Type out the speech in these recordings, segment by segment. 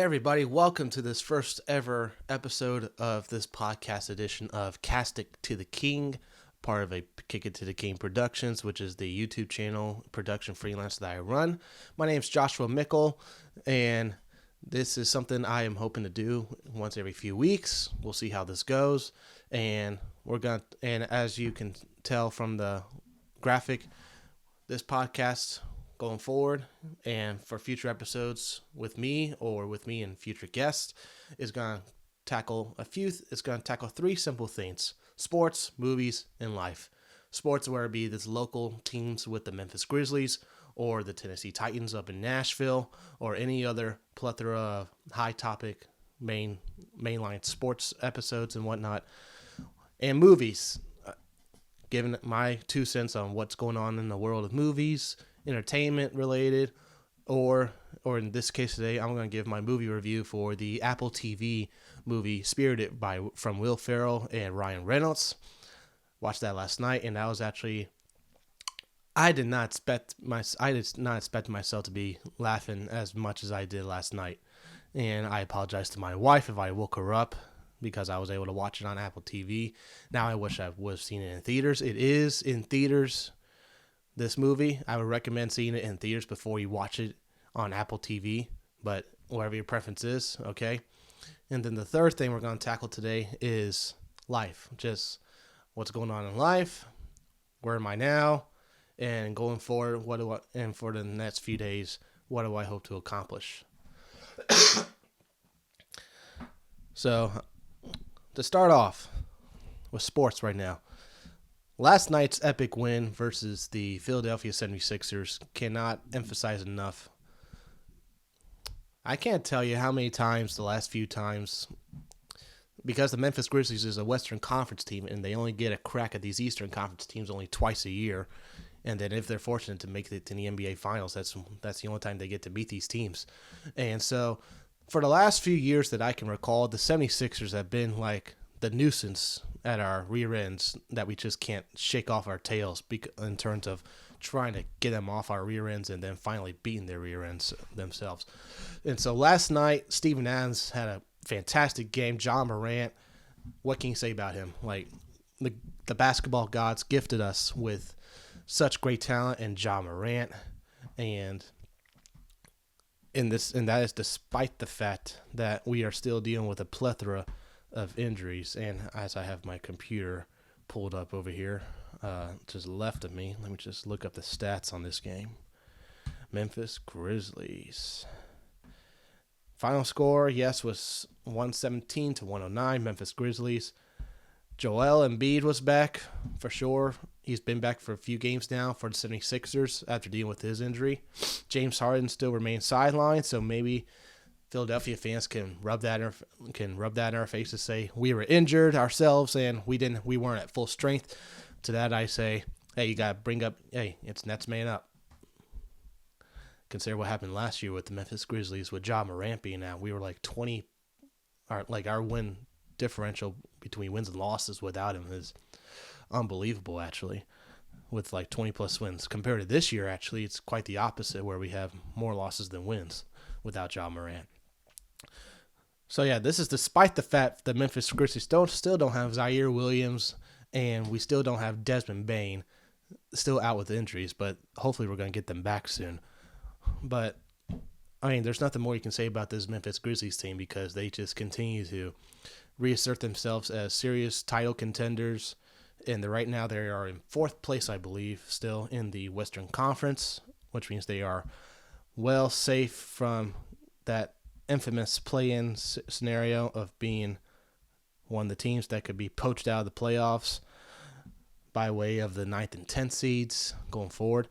everybody, welcome to this first ever episode of this podcast edition of Cast It to the King, part of a Kick It to the King Productions, which is the YouTube channel production freelance that I run. My name is Joshua Mickle, and this is something I am hoping to do once every few weeks. We'll see how this goes, and as you can tell from the graphic, this podcast going forward and for future episodes with me and future guests is going to tackle three simple things: sports, movies, and life. Sports, where it be this local teams with the Memphis Grizzlies or the Tennessee Titans up in Nashville or any other plethora of high topic mainline sports episodes and whatnot. And movies, giving my 2 cents on what's going on in the world of movies, entertainment related, or in this case today, I'm going to give my movie review for the Apple TV movie Spirited from Will Ferrell and Ryan Reynolds. Watched that last night, and that was actually, I did not expect myself to be laughing as much as I did last night, and I apologize to my wife if I woke her up because I was able to watch it on Apple TV. Now I wish I would have seen it in theaters. It is in theaters. This movie, I would recommend seeing it in theaters before you watch it on Apple TV, but whatever your preference is, okay? And then the third thing we're going to tackle today is life. Just what's going on in life, where am I now, and going forward, and for the next few days, what do I hope to accomplish? So, to start off with sports right now, last night's epic win versus the Philadelphia 76ers cannot emphasize enough. I can't tell you how many times the last few times, because the Memphis Grizzlies is a Western Conference team and they only get a crack at these Eastern Conference teams only twice a year, and then if they're fortunate to make it to the NBA Finals, that's the only time they get to meet these teams. And so for the last few years that I can recall, the 76ers have been like the nuisance at our rear ends that we just can't shake off our tails in terms of trying to get them off our rear ends and then finally beating their rear ends themselves. And so last night, Steven Adams had a fantastic game. John Morant, what can you say about him? Like, the basketball gods gifted us with such great talent in John Morant, and that is despite the fact that we are still dealing with a plethora of injuries. And as I have my computer pulled up over here, just left of me, let me just look up the stats on this game. Memphis Grizzlies. Final score, yes, was 117-109, Memphis Grizzlies. Joel Embiid was back for sure. He's been back for a few games now for the 76ers after dealing with his injury. James Harden still remains sidelined, so maybe Philadelphia fans can rub that in our faces, say we were injured ourselves and we weren't at full strength. To that I say, hey, you gotta it's Nets man up. Consider what happened last year with the Memphis Grizzlies with Ja Morant being out. We were like our win differential between wins and losses without him is unbelievable, actually, with like 20 plus wins. Compared to this year, actually, it's quite the opposite, where we have more losses than wins without Ja Morant. So yeah, this is despite the fact that Memphis Grizzlies still don't have Zaire Williams, and we still don't have Desmond Bane, still out with injuries, but hopefully we're going to get them back soon. But I mean, there's nothing more you can say about this Memphis Grizzlies team because they just continue to reassert themselves as serious title contenders. And right now they are in 4th place, I believe, still in the Western Conference, which means they are well safe from that infamous play-in scenario of being one of the teams that could be poached out of the playoffs by way of the 9th and 10th seeds going forward.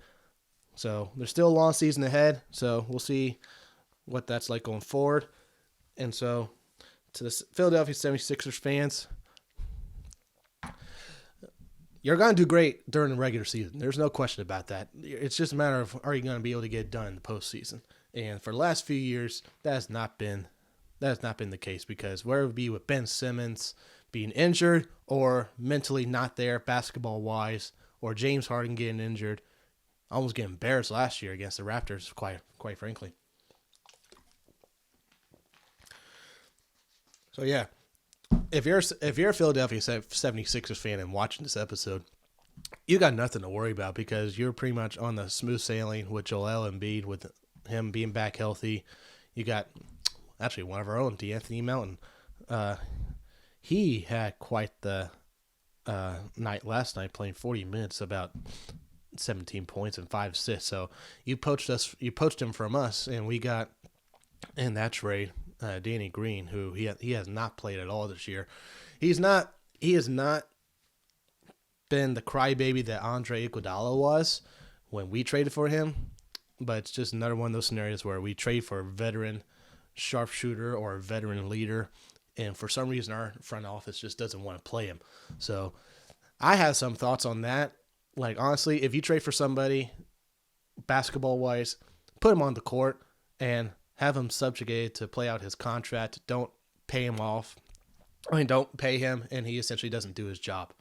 So there's still a long season ahead, so we'll see what that's like going forward. And so to the Philadelphia 76ers fans, you're going to do great during the regular season. There's no question about that. It's just a matter of, are you going to be able to get it done in the postseason? And for the last few years, that has not been the case, because whether it be with Ben Simmons being injured or mentally not there basketball-wise, or James Harden getting injured, almost getting embarrassed last year against the Raptors, quite frankly. So yeah, if you're a Philadelphia 76ers fan and watching this episode, you got nothing to worry about because you're pretty much on the smooth sailing with Joel Embiid, with him being back healthy. You got actually one of our own, D'Anthony Melton. He had quite the night last night, playing 40 minutes, about 17 points and 5 assists. So you poached him from us, and we got in that trade Danny Green, who he has not played at all this year. He has not been the crybaby that Andre Iguodala was when we traded for him, but it's just another one of those scenarios where we trade for a veteran sharpshooter or a veteran leader, and for some reason our front office just doesn't want to play him. So I have some thoughts on that. Like, honestly, if you trade for somebody basketball-wise, put him on the court and have him subjugated to play out his contract. Don't pay him off. Don't pay him, and he essentially doesn't do his job.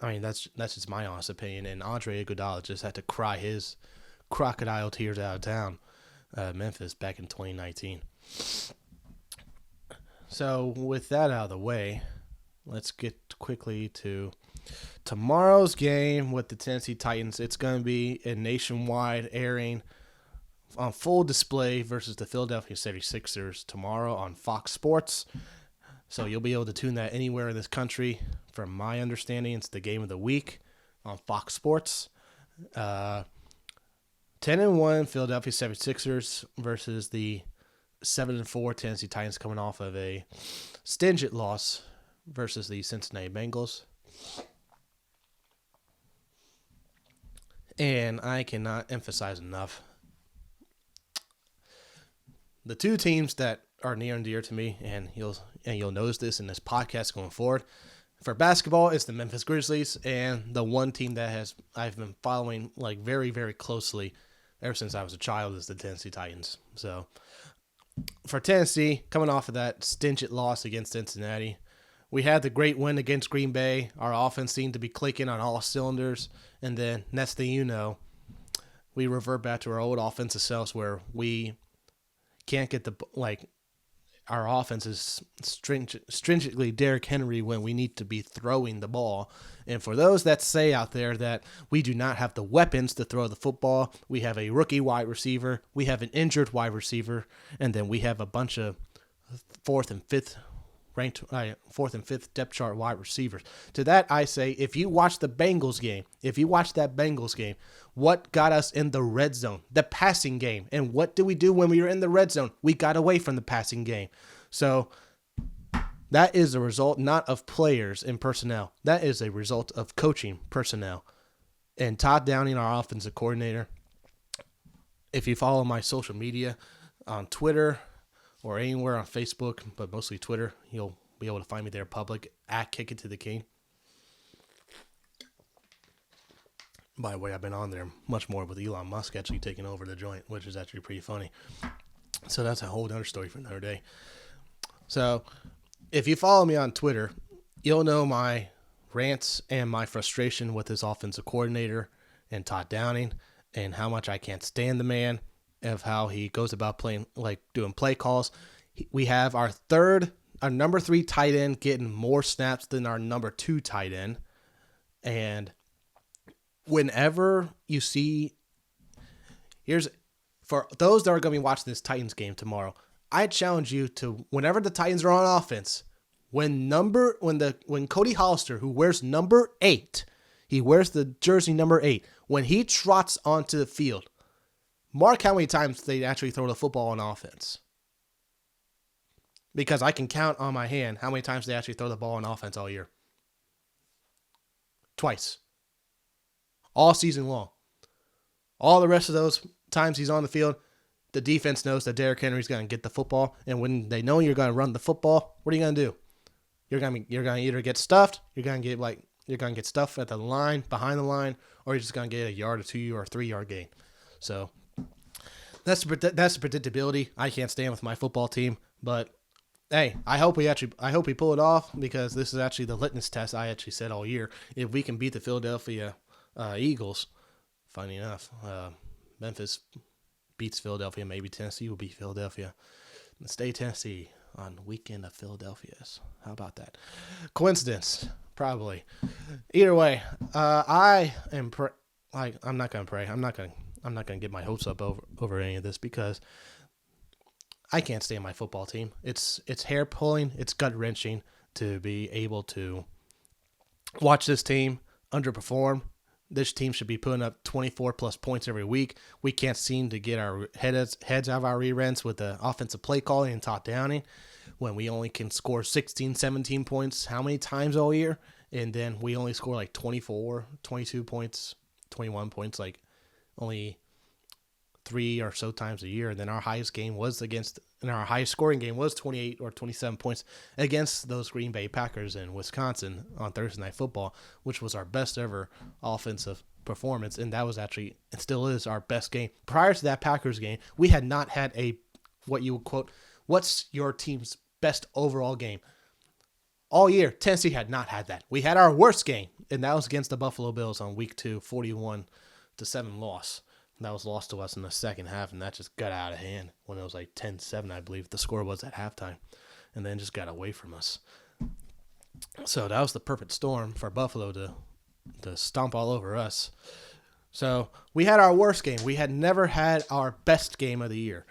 That's just my honest opinion. And Andre Iguodala just had to cry his crocodile tears out of town, Memphis, back in 2019. So with that out of the way, let's get quickly to tomorrow's game with the Tennessee Titans. It's going to be a nationwide airing on full display versus the Philadelphia 76ers tomorrow on Fox Sports. So you'll be able to tune that anywhere in this country. From my understanding, it's the game of the week on Fox Sports. 10-1 Philadelphia 76ers versus the 7-4 Tennessee Titans, coming off of a stingent loss versus the Cincinnati Bengals. And I cannot emphasize enough, the two teams that are near and dear to me, and you'll notice this in this podcast going forward. For basketball, it's the Memphis Grizzlies, and the one team that I've been following like very, very closely ever since I was a child is the Tennessee Titans. So for Tennessee, coming off of that stingent loss against Cincinnati, we had the great win against Green Bay. Our offense seemed to be clicking on all cylinders, and then next thing you know, we revert back to our old offensive selves where we can't get our offense is stringently Derrick Henry when we need to be throwing the ball. And for those that say out there that we do not have the weapons to throw the football, we have a rookie wide receiver, we have an injured wide receiver, and then we have a bunch of fourth and fifth depth chart wide receivers. To that I say, if you watch that Bengals game, what got us in the red zone? The passing game. And what do we do when we were in the red zone? We got away from the passing game. So that is a result not of players and personnel. That is a result of coaching personnel. And Todd Downing, our offensive coordinator, if you follow my social media on Twitter or anywhere on Facebook, but mostly Twitter, you'll be able to find me there public at Kick It to the King. By the way, I've been on there much more with Elon Musk actually taking over the joint, which is actually pretty funny. So that's a whole other story for another day. So if you follow me on Twitter, you'll know my rants and my frustration with his offensive coordinator and Todd Downing, and how much I can't stand the man, of how he goes about playing, like doing play calls. We have our number 3 tight end getting more snaps than our number 2 tight end. And whenever you see, for those that are going to be watching this Titans game tomorrow, I challenge you to, whenever the Titans are on offense, when Cody Hollister, who wears number 8, he wears the jersey number 8, when he trots onto the field, mark how many times they actually throw the football on offense. Because I can count on my hand how many times they actually throw the ball on offense all year. Twice. All season long. All the rest of those times he's on the field, the defense knows that Derrick Henry's going to get the football. And when they know you're going to run the football, what are you going to do? You're going to either get stuffed, you're going to get stuffed at the line, behind the line, or you're just going to get a yard or 2 or 3 yard gain. So that's the predictability I can't stand with my football team. But hey, I hope we pull it off, because this is actually the litmus test I actually said all year. If we can beat the Philadelphia Eagles, funny enough, Memphis beats Philadelphia, maybe Tennessee will beat Philadelphia. Stay Tennessee. on weekend of Philadelphia's. How about that? Coincidence? Probably. Either way, I am I'm not gonna pray. I'm not gonna get my hopes up over any of this because I can't stand my football team. It's hair pulling. It's gut wrenching to be able to watch this team underperform. This team should be putting up 24 plus points every week. We can't seem to get our heads out of our rear ends with the offensive play calling and Todd Downing when we only can score 16, 17 points how many times all year? And then we only score like 24, 22 points, 21 points, like only 3 or so times a year. And then our highest scoring game was 28 or 27 points against those Green Bay Packers in Wisconsin on Thursday Night Football, which was our best ever offensive performance. And that was actually, it still is our best game. Prior to that Packers game, we had not had what you would quote, what's your team's best overall game? All year, Tennessee had not had that. We had our worst game, and that was against the Buffalo Bills on week 2, 41-7 loss. That was lost to us in the second half, and that just got out of hand when it was like 10-7, I believe the score was at halftime, and then just got away from us. So that was the perfect storm for Buffalo to stomp all over us. So we had our worst game. We had never had our best game of the year.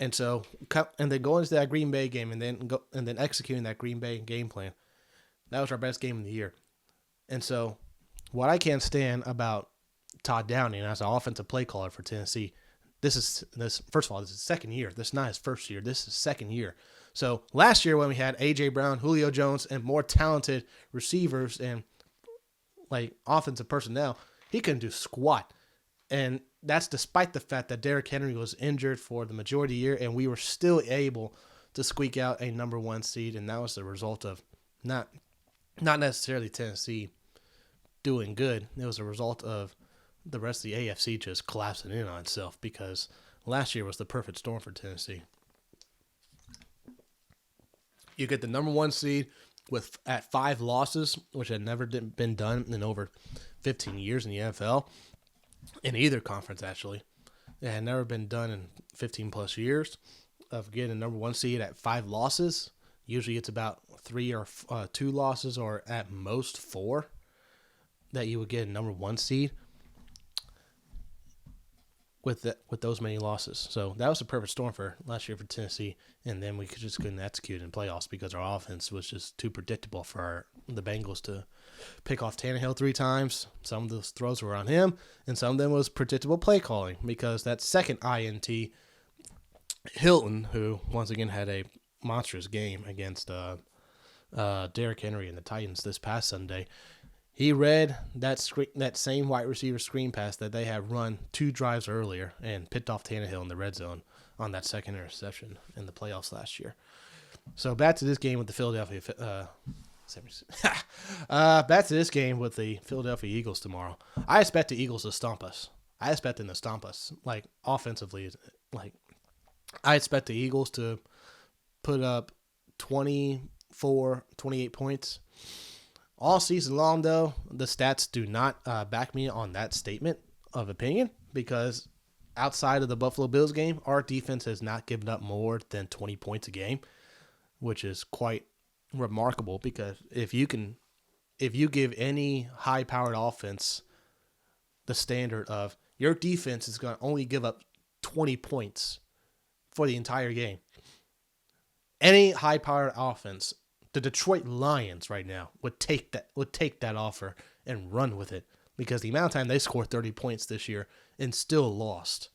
And then going into that Green Bay game and then executing that Green Bay game plan, that was our best game of the year. And so what I can't stand about Todd Downing as an offensive play caller for Tennessee, first of all, this is second year. This is not his first year. This is second year. So last year when we had A.J. Brown, Julio Jones, and more talented receivers and like offensive personnel, he couldn't do squat. And that's despite the fact that Derrick Henry was injured for the majority of the year, and we were still able to squeak out a number 1 seed, and that was the result of not necessarily Tennessee doing good. It was a result of the rest of the AFC just collapsing in on itself because last year was the perfect storm for Tennessee. You get the number 1 seed at 5 losses, which had never been done in over 15 years in the NFL. In either conference, actually. It had never been done in 15 plus years of getting a number 1 seed at 5 losses. Usually it's about 3 or 2 losses or at most 4 that you would get a number 1 seed with those many losses. So that was a perfect storm for last year for Tennessee. And then we just couldn't execute in playoffs because our offense was just too predictable for the Bengals to pick off Tannehill 3 times. Some of those throws were on him, and some of them was predictable play calling because that second INT, Hilton, who once again had a monstrous game against Derrick Henry and the Titans this past Sunday, he read that same wide receiver screen pass that they had run 2 drives earlier and picked off Tannehill in the red zone on that second interception in the playoffs last year. So back to this game with the Philadelphia Eagles tomorrow. I expect the Eagles to stomp us. I expect them to stomp us, like offensively. Like I expect the Eagles to put up 24, 28 points. All season long, though, the stats do not back me on that statement of opinion because outside of the Buffalo Bills game, our defense has not given up more than 20 points a game, which is quite remarkable because if you give any high-powered offense the standard of your defense is going to only give up 20 points for the entire game, any high-powered offense, the Detroit Lions right now would take that offer and run with it because the amount of time they scored 30 points this year and still lost.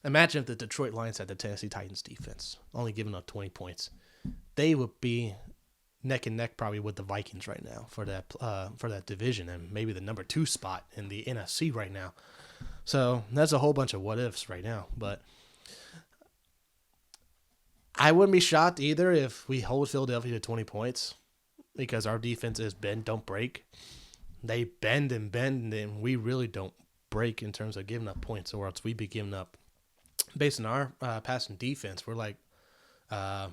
Imagine if the Detroit Lions had the Tennessee Titans defense, only giving up 20 points. They would be neck and neck probably with the Vikings right now for that division and maybe the number 2 spot in the NFC right now. So that's a whole bunch of what ifs right now, but I wouldn't be shocked either if we hold Philadelphia to 20 points because our defense is bend, don't break. They bend, and we really don't break in terms of giving up points, or else we'd be giving up. Based on our passing defense, we're not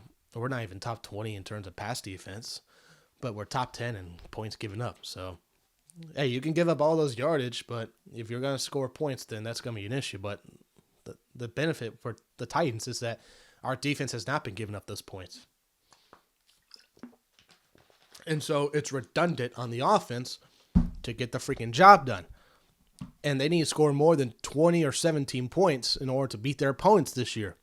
even top 20 in terms of pass defense, but we're top 10 in points given up. So, hey, you can give up all those yardage, but if you're going to score points, then that's going to be an issue. But the benefit for the Titans is that Our defense has not been giving up those points. And so it's redundant on the offense to get the freaking job done. And they need to score more than 20 or 17 points in order to beat their opponents this year.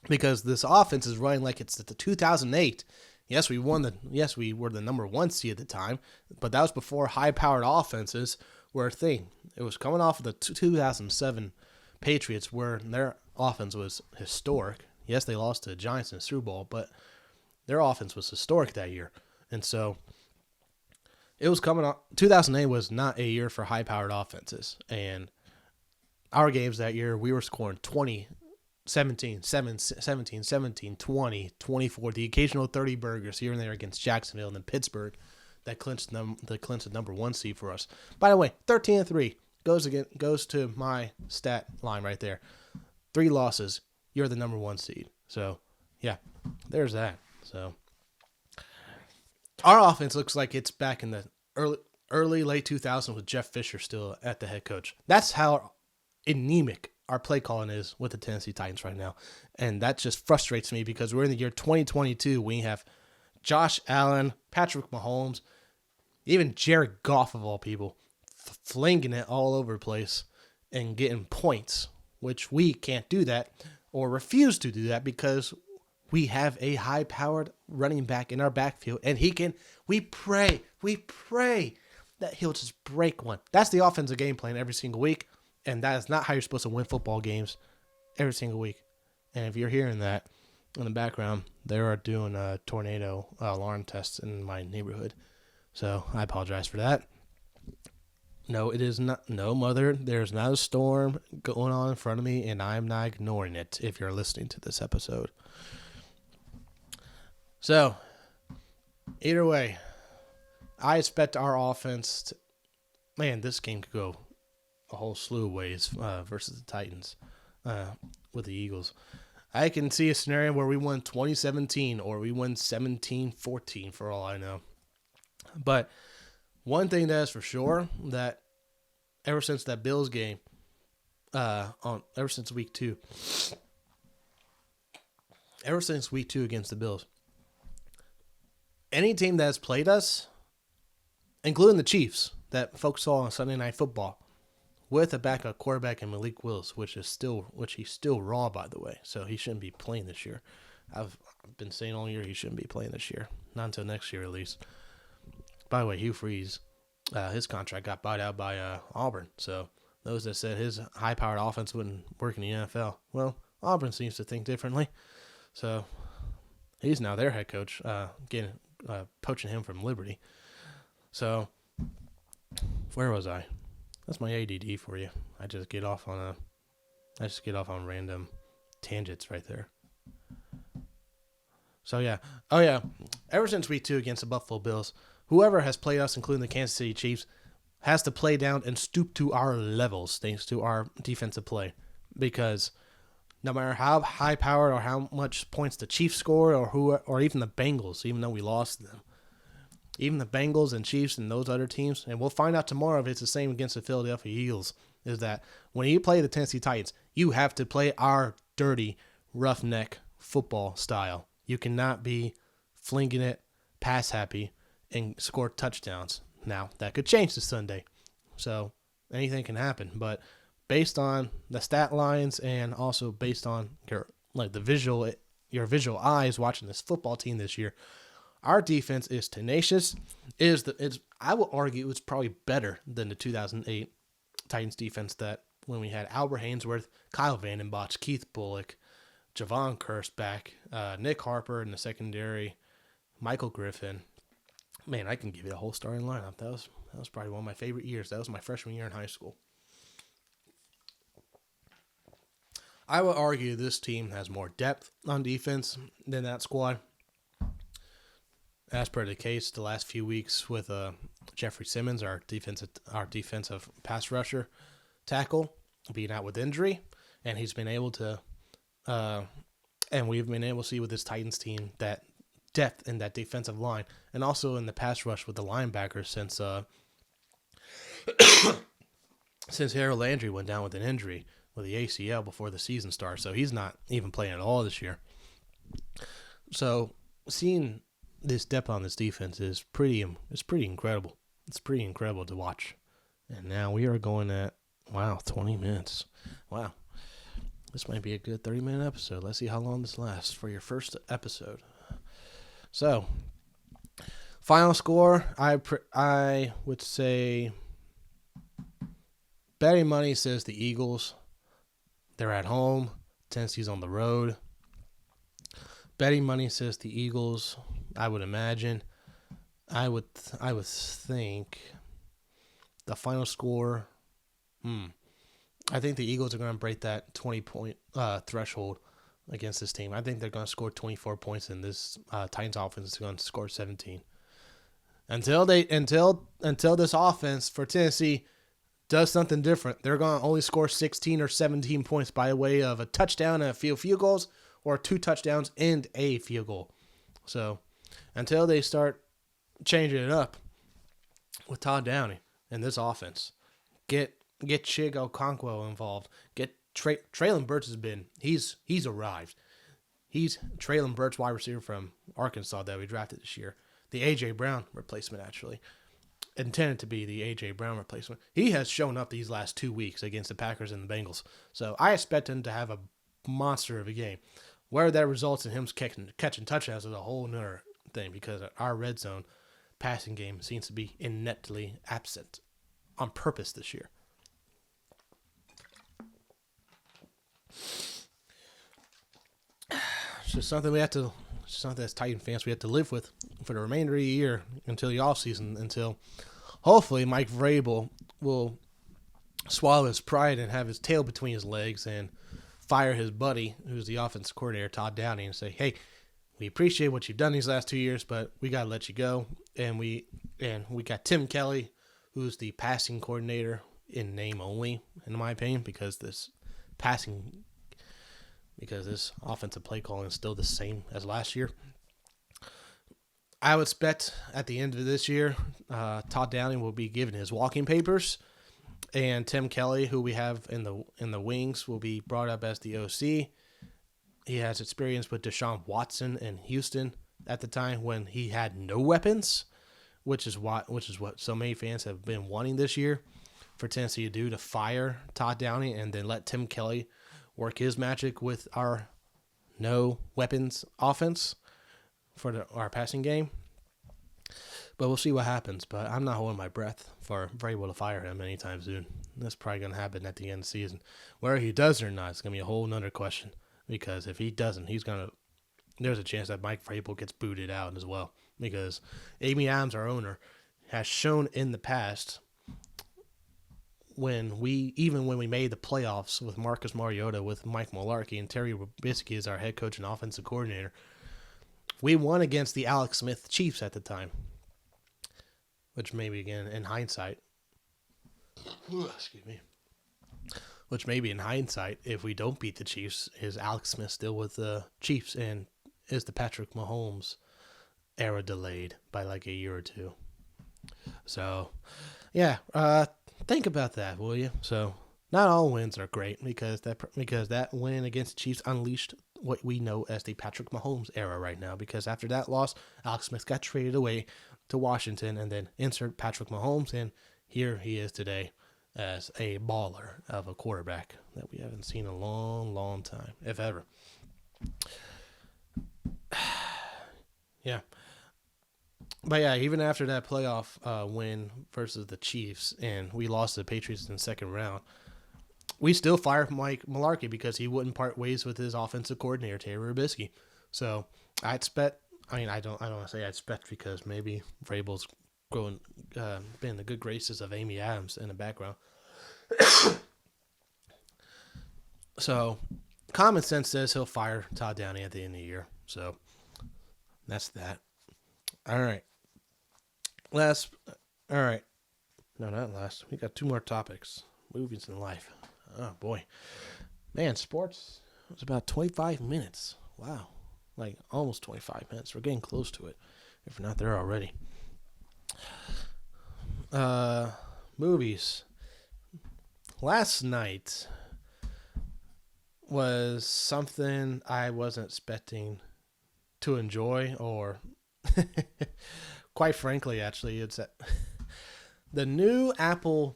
Because this offense is running like it's the 2008. Yes, we were the number 1 seed at the time, but that was before high-powered offenses were a thing. It was coming off of the 2007 Patriots, where their offense was historic. Yes, they lost to the Giants in the Super Bowl, but their offense was historic that year. And so it was coming on. 2008 was not a year for high-powered offenses. And our games that year, we were scoring 20, 17, 20, 24, the occasional 30 burgers here and there against Jacksonville and then Pittsburgh that clinched the number 1 seed for us. By the way, 13-3 goes to my stat line right there. 3 losses, you're the number 1 seed. So, yeah, there's that. So, our offense looks like it's back in the late 2000s with Jeff Fisher still at the head coach. That's how anemic our play calling is with the Tennessee Titans right now. And that just frustrates me because we're in the year 2022. We have Josh Allen, Patrick Mahomes, even Jared Goff of all people, flinging it all over the place and getting points, which we can't do that or refuse to do that because we have a high-powered running back in our backfield, and we pray that he'll just break one. That's the offensive game plan every single week. And that is not how you're supposed to win football games every single week. And if you're hearing that in the background, they are doing a tornado alarm tests in my neighborhood. So I apologize for that. No, it is not. No, Mother, there's not a storm going on in front of me, and I'm not ignoring it if you're listening to this episode. So, either way, I expect our offense to... Man, this game could go a whole slew of ways versus the Titans with the Eagles. I can see a scenario where we won 2017 or we won 17-14 for all I know. But one thing that is for sure, that ever since that Bills game, ever since week 2 against the Bills, any team that has played us, including the Chiefs that folks saw on Sunday Night Football, with a backup quarterback in Malik Willis, which he's still raw, by the way, so he shouldn't be playing this year. I've been saying all year he shouldn't be playing this year, not until next year at least. By the way, Hugh Freeze, his contract got bought out by Auburn, so those that said his high-powered offense wouldn't work in the NFL, well, Auburn seems to think differently, so he's now their head coach, poaching him from Liberty. So, where was I? That's my ADD for you. I just get off on random tangents right there. So yeah. Oh yeah. Ever since week 2 against the Buffalo Bills, whoever has played us, including the Kansas City Chiefs, has to play down and stoop to our levels thanks to our defensive play. Because no matter how high powered or how much points the Chiefs score or even the Bengals, even though we lost them. Even the Bengals and Chiefs and those other teams, and we'll find out tomorrow if it's the same against the Philadelphia Eagles, is that when you play the Tennessee Titans, you have to play our dirty, roughneck football style. You cannot be flinging it, pass happy, and score touchdowns. Now, that could change this Sunday, so anything can happen. But based on the stat lines and also based on your visual eyes watching this football team this year, our defense is tenacious. I will argue it's probably better than the 2008 Titans defense that when we had Albert Haynesworth, Kyle Vandenbosch, Keith Bullock, Javon Kearse back, Nick Harper in the secondary, Michael Griffin. Man, I can give you a whole starting lineup. That was probably one of my favorite years. That was my freshman year in high school. I would argue this team has more depth on defense than that squad. As per the case, the last few weeks with Jeffrey Simmons, our defensive pass rusher tackle, being out with injury, and he's been able to, and we've been able to see with this Titans team that depth in that defensive line, and also in the pass rush with the linebackers since Harold Landry went down with an injury with the ACL before the season starts, so he's not even playing at all this year. So seeing this depth on this defense is pretty incredible. It's pretty incredible to watch. And now we are going at 20 minutes. Wow. This might be a good 30-minute episode. Let's see how long this lasts for your first episode. So, final score, I would say betting money says the Eagles. They're at home. Tennessee's on the road. Betting money says the Eagles. I would imagine. I would think the final score. I think the Eagles are going to break that 20-point threshold against this team. I think they're going to score 24 points, and this Titans offense is going to score 17. Until this offense for Tennessee does something different, they're going to only score 16 or 17 points by way of a touchdown and a few field goals, or 2 touchdowns and a field goal. So until they start changing it up with Todd Downing and this offense, get Chig Okonkwo involved. Get Traylon Burks he's arrived. He's Traylon Burks, wide receiver from Arkansas that we drafted this year. The A.J. Brown replacement, actually. Intended to be the A.J. Brown replacement. He has shown up these last 2 weeks against the Packers and the Bengals. So I expect him to have a monster of a game. Where that results in him catching touchdowns is a whole nother thing, because our red zone passing game seems to be ineptly absent on purpose this year. It's just something as Titan fans we have to live with for the remainder of the year until the offseason, until hopefully Mike Vrabel will swallow his pride and have his tail between his legs and fire his buddy, who's the offensive coordinator, Todd Downing, and say, hey, we appreciate what you've done these last 2 years, but we got to let you go. And we got Tim Kelly, who's the passing coordinator in name only, in my opinion, because this offensive play calling is still the same as last year. I would expect at the end of this year, Todd Downing will be given his walking papers, and Tim Kelly, who we have in the wings, will be brought up as the OC. He has experience with Deshaun Watson in Houston at the time when he had no weapons, which is what so many fans have been wanting this year for Tennessee to do, to fire Todd Downing and then let Tim Kelly work his magic with our no weapons offense for our passing game. But we'll see what happens. But I'm not holding my breath for Vrabel to fire him anytime soon. That's probably going to happen at the end of the season. Whether he does or not, it's going to be a whole nother question. Because if he doesn't, there's a chance that Mike Vrabel gets booted out as well. Because Amy Adams, our owner, has shown in the past, when we made the playoffs with Marcus Mariota, with Mike Mularkey, and Terry Robisky as our head coach and offensive coordinator, we won against the Alex Smith Chiefs at the time. Which maybe, again, in hindsight, if we don't beat the Chiefs, is Alex Smith still with the Chiefs, and is the Patrick Mahomes era delayed by like a year or two? So, yeah, think about that, will you? So, not all wins are great, because that win against the Chiefs unleashed what we know as the Patrick Mahomes era right now. Because after that loss, Alex Smith got traded away to Washington, and then insert Patrick Mahomes, and here he is today as a baller of a quarterback that we haven't seen in a long, long time, if ever. Yeah. But yeah, even after that playoff win versus the Chiefs, and we lost to the Patriots in the second round, we still fired Mike Mularkey because he wouldn't part ways with his offensive coordinator, Terry Robisky. So I don't want to say I expect, because maybe Vrabel's been in the good graces of Amy Adams in the background. So common sense says he'll fire Todd Downing at the end of the year. So that's that. All right. No, not last. We got 2 more topics. Movies and life. Oh, boy. Man, sports was about 25 minutes. Wow. Like, almost 25 minutes. We're getting close to it, if we're not there already. Movies. Last night was something I wasn't expecting to enjoy, or quite frankly, actually, it's that the new Apple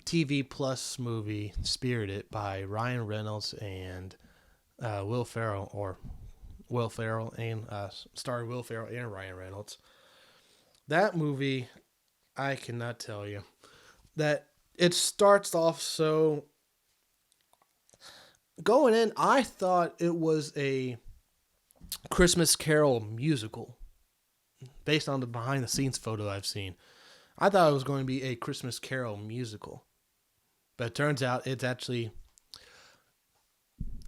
TV Plus movie Spirited by Ryan Reynolds and Will Ferrell, and starring Will Ferrell and Ryan Reynolds. That movie, I cannot tell you that it starts off so. Going in, I thought it was a Christmas Carol musical based on the behind the scenes photo I've seen. I thought it was going to be a Christmas Carol musical, but it turns out it's actually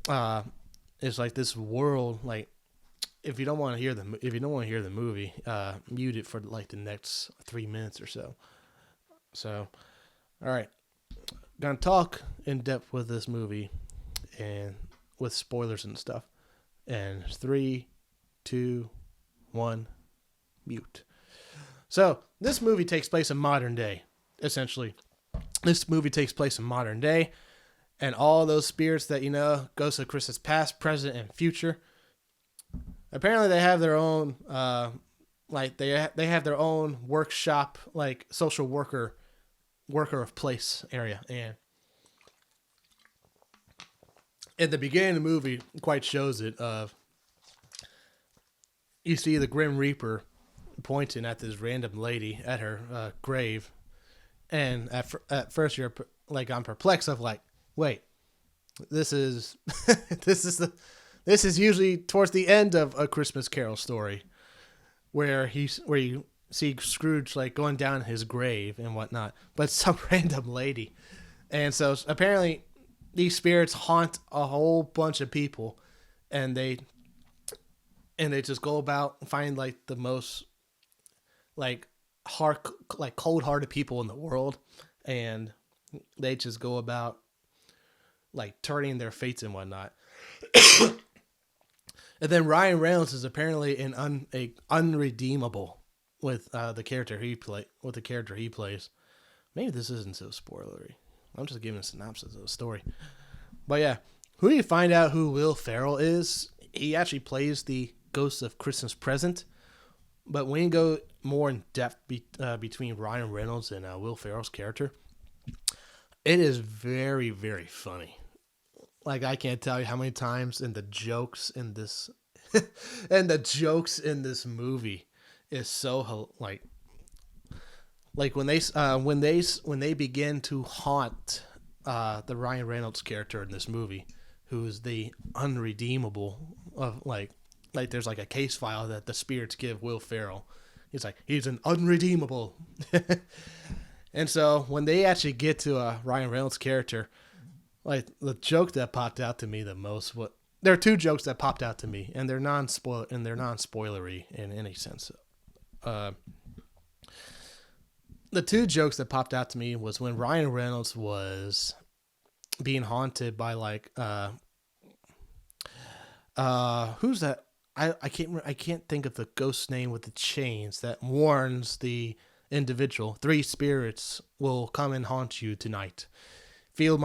it's like this world. Like, if you don't want to hear the movie, mute it for like the next 3 minutes or so. So, all right, gonna talk in depth with this movie and with spoilers and stuff. And 3, 2, 1, mute. So this movie takes place in modern day. Essentially, this movie takes place in modern day, and all those spirits that ghosts of Christmas past, present, and future. Apparently, they have their own they have their own workshop, like social worker of place area. And at the beginning of the movie, quite shows it. You see the Grim Reaper pointing at this random lady at her grave, and at first you're I'm perplexed of like, wait, this is this is usually towards the end of A Christmas Carol story, where you see Scrooge like going down his grave and whatnot, but some random lady. And so apparently these spirits haunt a whole bunch of people, and they just go about and find like the most cold-hearted people in the world, and they just go about like turning their fates and whatnot. And then Ryan Reynolds is apparently unredeemable with the character he plays. Maybe this isn't so spoilery. I'm just giving a synopsis of the story. But yeah, who do you find out who Will Ferrell is? He actually plays the ghost of Christmas Present. But when you go more in depth between Ryan Reynolds and Will Ferrell's character, it is very, very funny. Like, I can't tell you how many times in the jokes in this movie is so like when they begin to haunt the Ryan Reynolds character in this movie, who's the unredeemable of like there's like a case file that the spirits give Will Ferrell. He's an unredeemable. And so when they actually get to Ryan Reynolds' character, like the joke that popped out to me the most, there are two jokes that popped out to me, and they're non-spoilery in any sense. The two jokes that popped out to me was when Ryan Reynolds was being haunted by who's that? I can't think of the ghost name with the chains that warns the individual. 3 spirits will come and haunt you tonight. Feel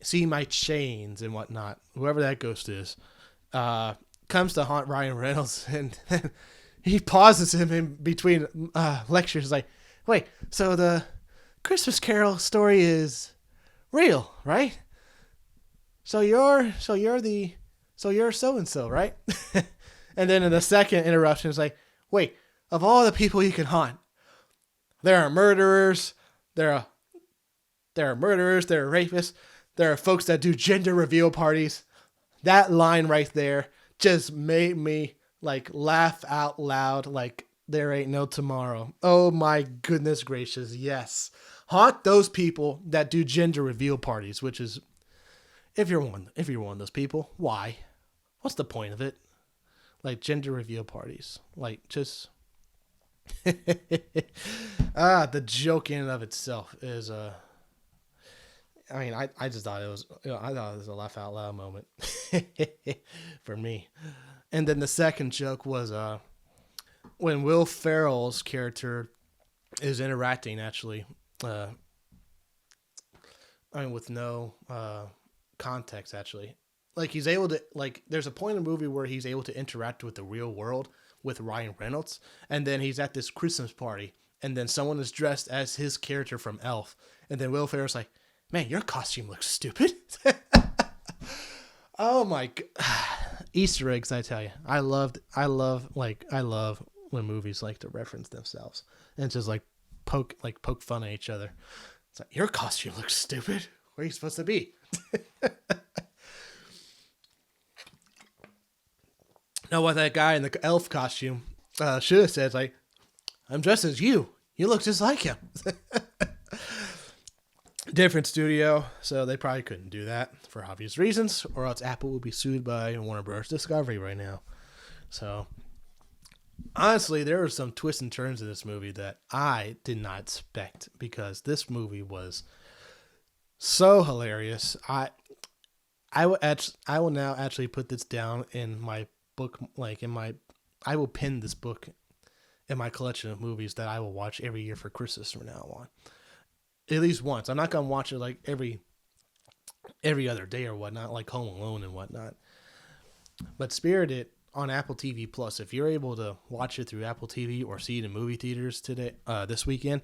see my chains and whatnot. Whoever that ghost is, comes to haunt Ryan Reynolds, and he pauses him in between lectures. Like, wait, so the Christmas Carol story is real, right? So you're so and so, right? And then in the second interruption, it's like, wait, of all the people you can haunt, there are murderers, there are rapists, there are folks that do gender reveal parties. That line right there just made me laugh out loud like there ain't no tomorrow. Oh my goodness gracious, yes. Haunt those people that do gender reveal parties, which is, if you're one of those people, why? What's the point of it? Gender reveal parties. Just the joke in and of itself is I just thought it was a laugh out loud moment for me. And then the second joke was when Will Ferrell's character is interacting actually with no context actually, like he's able to, like, there's a point in the movie where he's able to interact with the real world with Ryan Reynolds, and then he's at this Christmas party, and then someone is dressed as his character from Elf, and then Will Ferrell's like, man, your costume looks stupid. Oh my god. Easter eggs, I tell you. I love when movies like to reference themselves and just like poke fun at each other. It's like, your costume looks stupid. Where are you supposed to be? Know what that guy in the elf costume should have said? Like, I'm dressed as you. You look just like him. Different studio, so they probably couldn't do that for obvious reasons, or else Apple would be sued by Warner Bros. Discovery right now. So, honestly, there were some twists and turns in this movie that I did not expect, because this movie was so hilarious. I will now actually put this down in my book, I will pin this book in my collection of movies that I will watch every year for Christmas from now on. At least once. I'm not gonna watch it like every other day or whatnot, like Home Alone and whatnot. But Spirited on Apple TV Plus, if you're able to watch it through Apple TV or see it in movie theaters this weekend,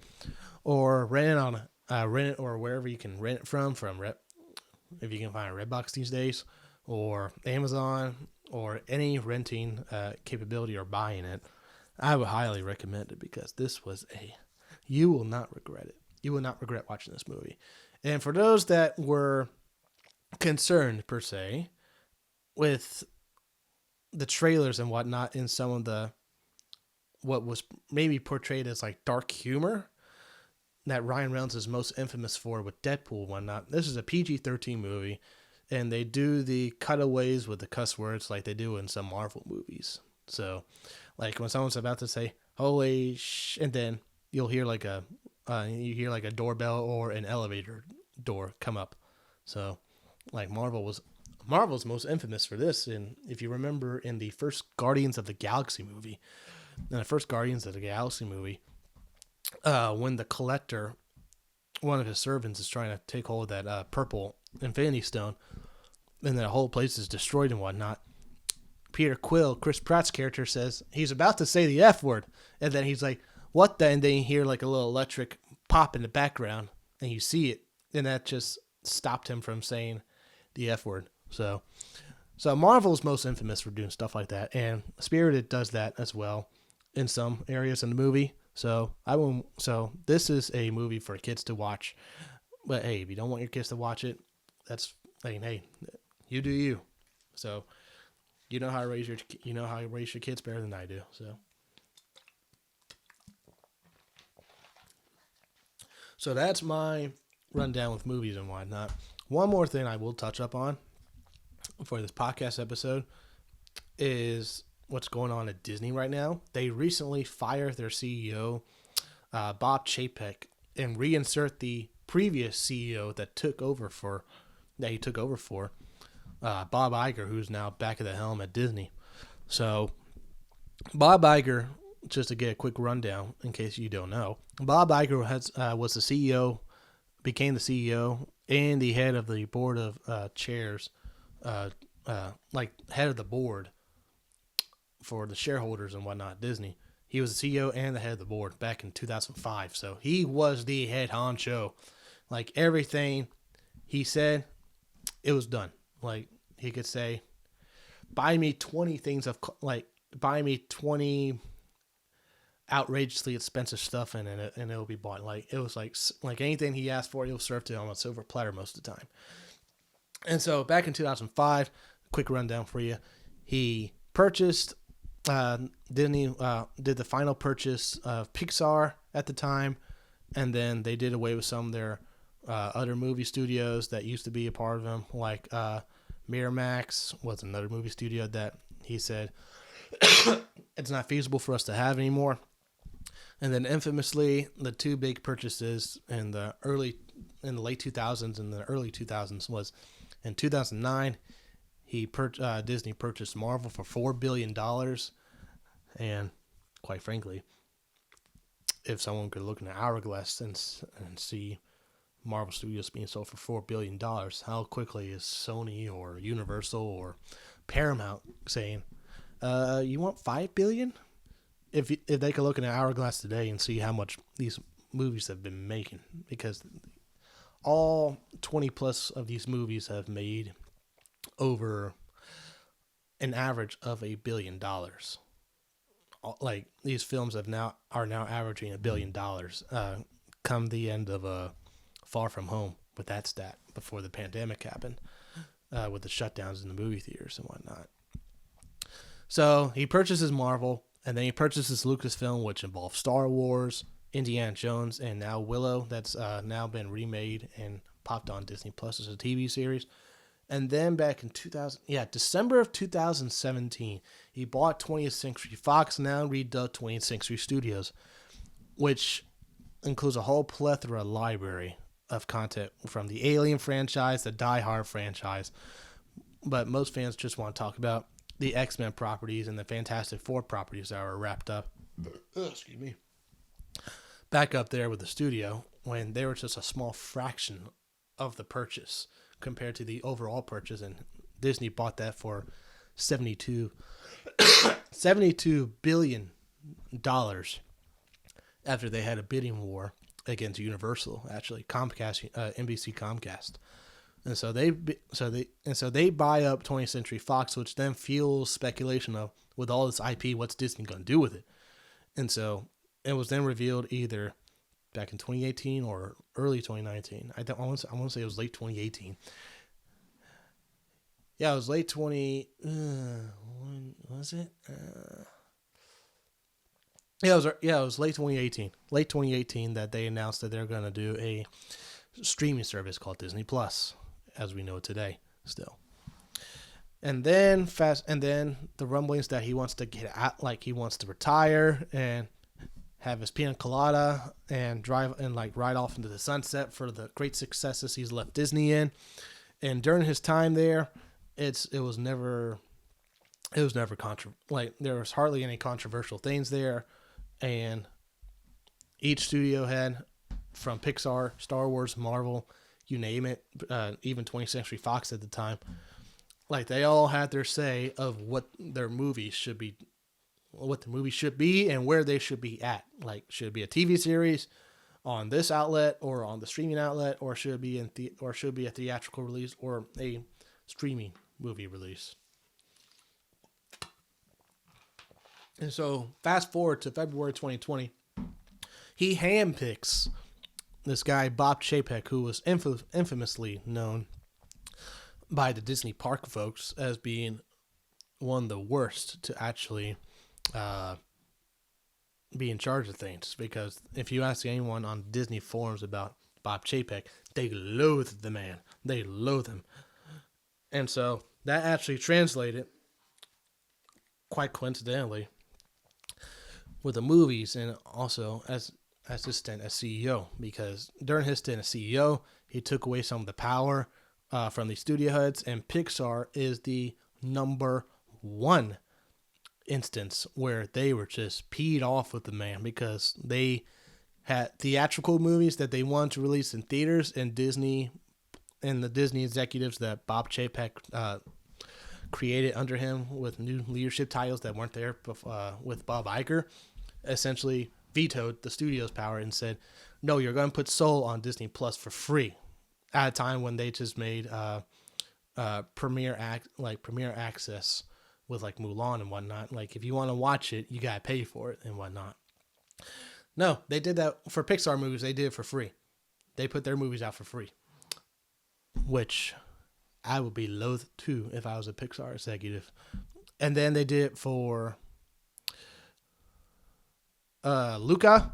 or rent it or wherever you can rent it from if you can find a Redbox these days, or Amazon, or any renting capability or buying it, I would highly recommend it, because this was you will not regret it. You will not regret watching this movie. And for those that were concerned, per se, with the trailers and whatnot in some of what was maybe portrayed as like dark humor that Ryan Reynolds is most infamous for with Deadpool and whatnot, this is a PG-13 movie, and they do the cutaways with the cuss words like they do in some Marvel movies. So, like when someone's about to say, holy sh, and then you'll hear like a doorbell or an elevator door come up. So, like Marvel's most infamous for this. And if you remember in the first Guardians of the Galaxy movie, when the Collector, one of his servants, is trying to take hold of that purple Infinity Stone, and the whole place is destroyed and whatnot, Peter Quill, Chris Pratt's character, says he's about to say the F word, and then he's like, what the? And then you hear like a little electric pop in the background, and you see it, and that just stopped him from saying the F word. So Marvel's most infamous for doing stuff like that, and Spirited does that as well in some areas in the movie. So this is a movie for kids to watch. But hey, if you don't want your kids to watch it, hey, you do you. So you know how to raise your kids better than I do. So that's my rundown with movies and whatnot. One more thing I will touch up on for this podcast episode is what's going on at Disney right now. They recently fired their CEO, Bob Chapek, and reinsert the previous CEO that he took over for, Bob Iger, who's now back at the helm at Disney. So Bob Iger, just to get a quick rundown in case you don't know, Bob Iger was the CEO, became the CEO and the head of the board of chairs, like head of the board for the shareholders and whatnot at Disney. He was the CEO and the head of the board back in 2005. So he was the head honcho. Like everything he said, it was done. Like he could say, buy me 20 outrageously expensive stuff and it'll be bought. Like it was like anything he asked for, he'll serve to him on a silver platter most of the time. And so back in 2005, quick rundown for you, he purchased Disney, did the final purchase of Pixar at the time, and then they did away with some of their other movie studios that used to be a part of them, like Miramax was another movie studio that he said it's not feasible for us to have anymore. And then infamously, the two big purchases in the late 2000s and the early 2000s was in 2009, Disney purchased Marvel for $4 billion. And quite frankly, if someone could look in an hourglass and see Marvel Studios being sold for $4 billion, how quickly is Sony or Universal or Paramount saying, you want $5 billion? If they could look in an hourglass today and see how much these movies have been making, because all 20 plus of these movies have made over an average of $1 billion. Like, these films are now averaging $1 billion. Come the end of Far From Home with that stat before the pandemic happened, with the shutdowns in the movie theaters and whatnot. So he purchases Marvel, and then he purchases Lucasfilm, which involves Star Wars, Indiana Jones, and now Willow. That's now been remade and popped on Disney Plus as a TV series. And then back in December of 2017, he bought 20th Century Fox, now redubbed 20th Century Studios, which includes a whole plethora library of content from the Alien franchise, the Die Hard franchise. But most fans just want to talk about the X-Men properties and the Fantastic Four properties that were wrapped up. Excuse me. Back up there with the studio, when they were just a small fraction of the purchase compared to the overall purchase, and Disney bought that for $72 billion after they had a bidding war against Universal, actually Comcast, NBC Comcast, and so they buy up 20th Century Fox, which then fuels speculation of, with all this IP, what's Disney going to do with it? And so it was then revealed either back in 2018 or early 2019. I want to say it was late 2018. Yeah, it was late 20. When was it? It was late 2018. Late 2018 that they announced that they're going to do a streaming service called Disney Plus, as we know it today, still. And then the rumblings that he wants to get out, like he wants to retire and have his pina colada and drive and like ride off into the sunset for the great successes he's left Disney in. And during his time there, it was never like there was hardly any controversial things there, and each studio had, from Pixar, Star Wars, Marvel, you name it, even 20th Century Fox at the time, like they all had their say of what their movies should be. What the movie should be and where they should be at. Like, should it be a TV series on this outlet or on the streaming outlet, or should it be a theatrical release or a streaming movie release? And so, fast forward to February 2020, he handpicks this guy Bob Chapek, who was infamously known by the Disney park folks as being one of the worst to actually be in charge of things, because if you ask anyone on Disney forums about Bob Chapek, they loathe the man. They loathe him. And so that actually translated, quite coincidentally, with the movies, and also as his stint as CEO, because during his stint as CEO, he took away some of the power from the studio heads, and Pixar is the number one instance where they were just peed off with the man, because they had theatrical movies that they wanted to release in theaters, and Disney and the Disney executives that Bob Chapek created under him with new leadership titles that weren't there with Bob Iger, essentially vetoed the studio's power and said, no, you're going to put Soul on Disney Plus for free, at a time when they just made Premier Access with like Mulan and whatnot. Like, if you want to watch it, you got to pay for it and whatnot. No, they did that for Pixar movies. They did it for free. They put their movies out for free, which I would be loath to if I was a Pixar executive. And then they did it for Luca.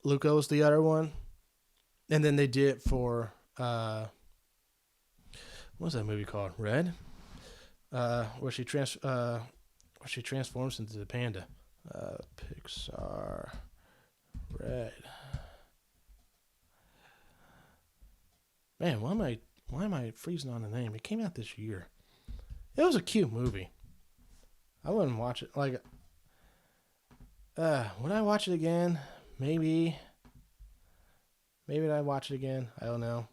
Luca was the other one. And then they did it for what's that movie called? Red? Where she transforms into the panda. Pixar Red. Man, why am I freezing on the name? It came out this year. It was a cute movie. I wouldn't watch it. Like, would I watch it again? Maybe Maybe I watch it again. I don't know.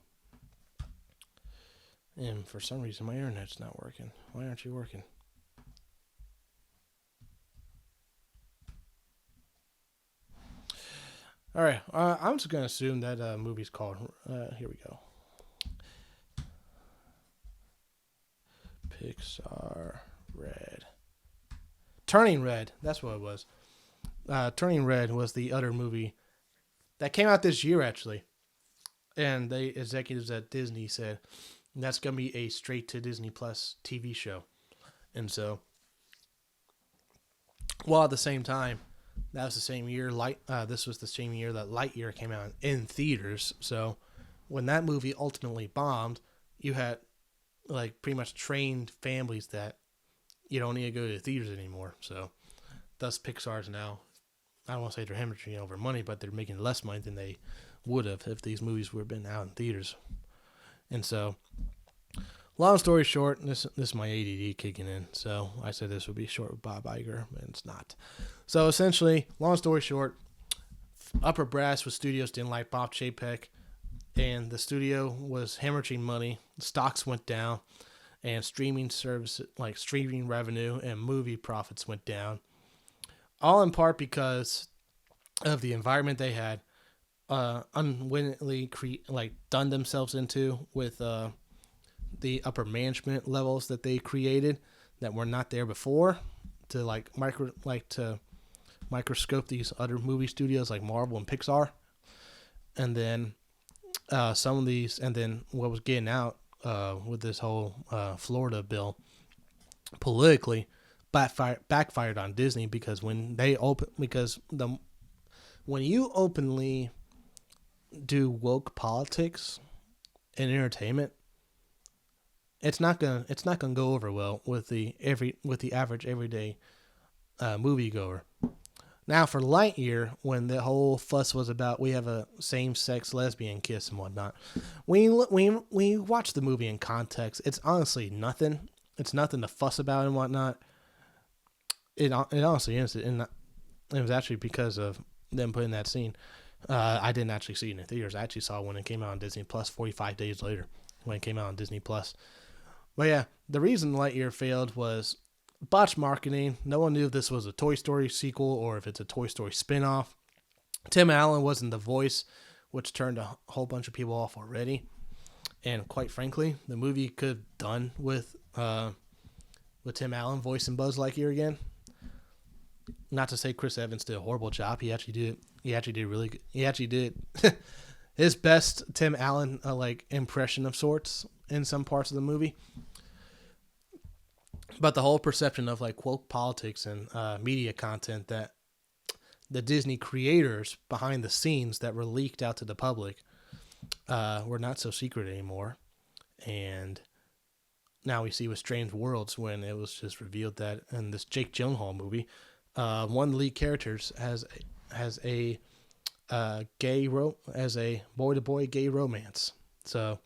And for some reason, my internet's not working. Why aren't you working? All right. I'm just going to assume that movie's called... here we go. Pixar Red. Turning Red. That's what it was. Turning Red was the other movie that came out this year, actually. And the executives at Disney said that's going to be a straight to Disney Plus TV show. And so, while at the same time, that was the same year. This was the same year that Lightyear came out in theaters. So, when that movie ultimately bombed, you had like pretty much trained families that you don't need to go to the theaters anymore. So, thus Pixar's now, I don't want to say they're hemorrhaging over money, but they're making less money than they would have if these movies would have been out in theaters. And so, long story short, this is my ADD kicking in. So I said this would be short with Bob Iger, and it's not. So essentially, long story short, upper brass with studios didn't like Bob Chapek, and the studio was hemorrhaging money. Stocks went down, and streaming services like streaming revenue and movie profits went down. All in part because of the environment they had unwittingly done themselves into with the upper management levels that they created that were not there before to microscope these other movie studios like Marvel and Pixar. And then some of these, and then what was getting out with this whole Florida bill politically backfired on Disney because when you openly do woke politics in entertainment, it's not gonna go over well with the average everyday moviegoer. Now for Lightyear, when the whole fuss was about we have a same-sex lesbian kiss and whatnot, we watch the movie in context. It's honestly nothing. It's nothing to fuss about and whatnot. It honestly is, and it was actually because of them putting that scene. I didn't actually see it in the theaters. I actually saw it when it came out on Disney Plus 45 days later when it came out on Disney Plus. But yeah, the reason Lightyear failed was botched marketing. No one knew if this was a Toy Story sequel or if it's a Toy Story spinoff. Tim Allen wasn't the voice, which turned a whole bunch of people off already. And quite frankly, the movie could have done with Tim Allen voicing Buzz Lightyear again. Not to say Chris Evans did a horrible job. He actually did really good. He actually did his best Tim Allen impression of sorts in some parts of the movie. But the whole perception of woke politics and media content that the Disney creators behind the scenes that were leaked out to the public were not so secret anymore. And now we see with Strange Worlds when it was just revealed that in this Jake Gyllenhaal movie, one of the lead characters has a boy-to-boy gay romance. So,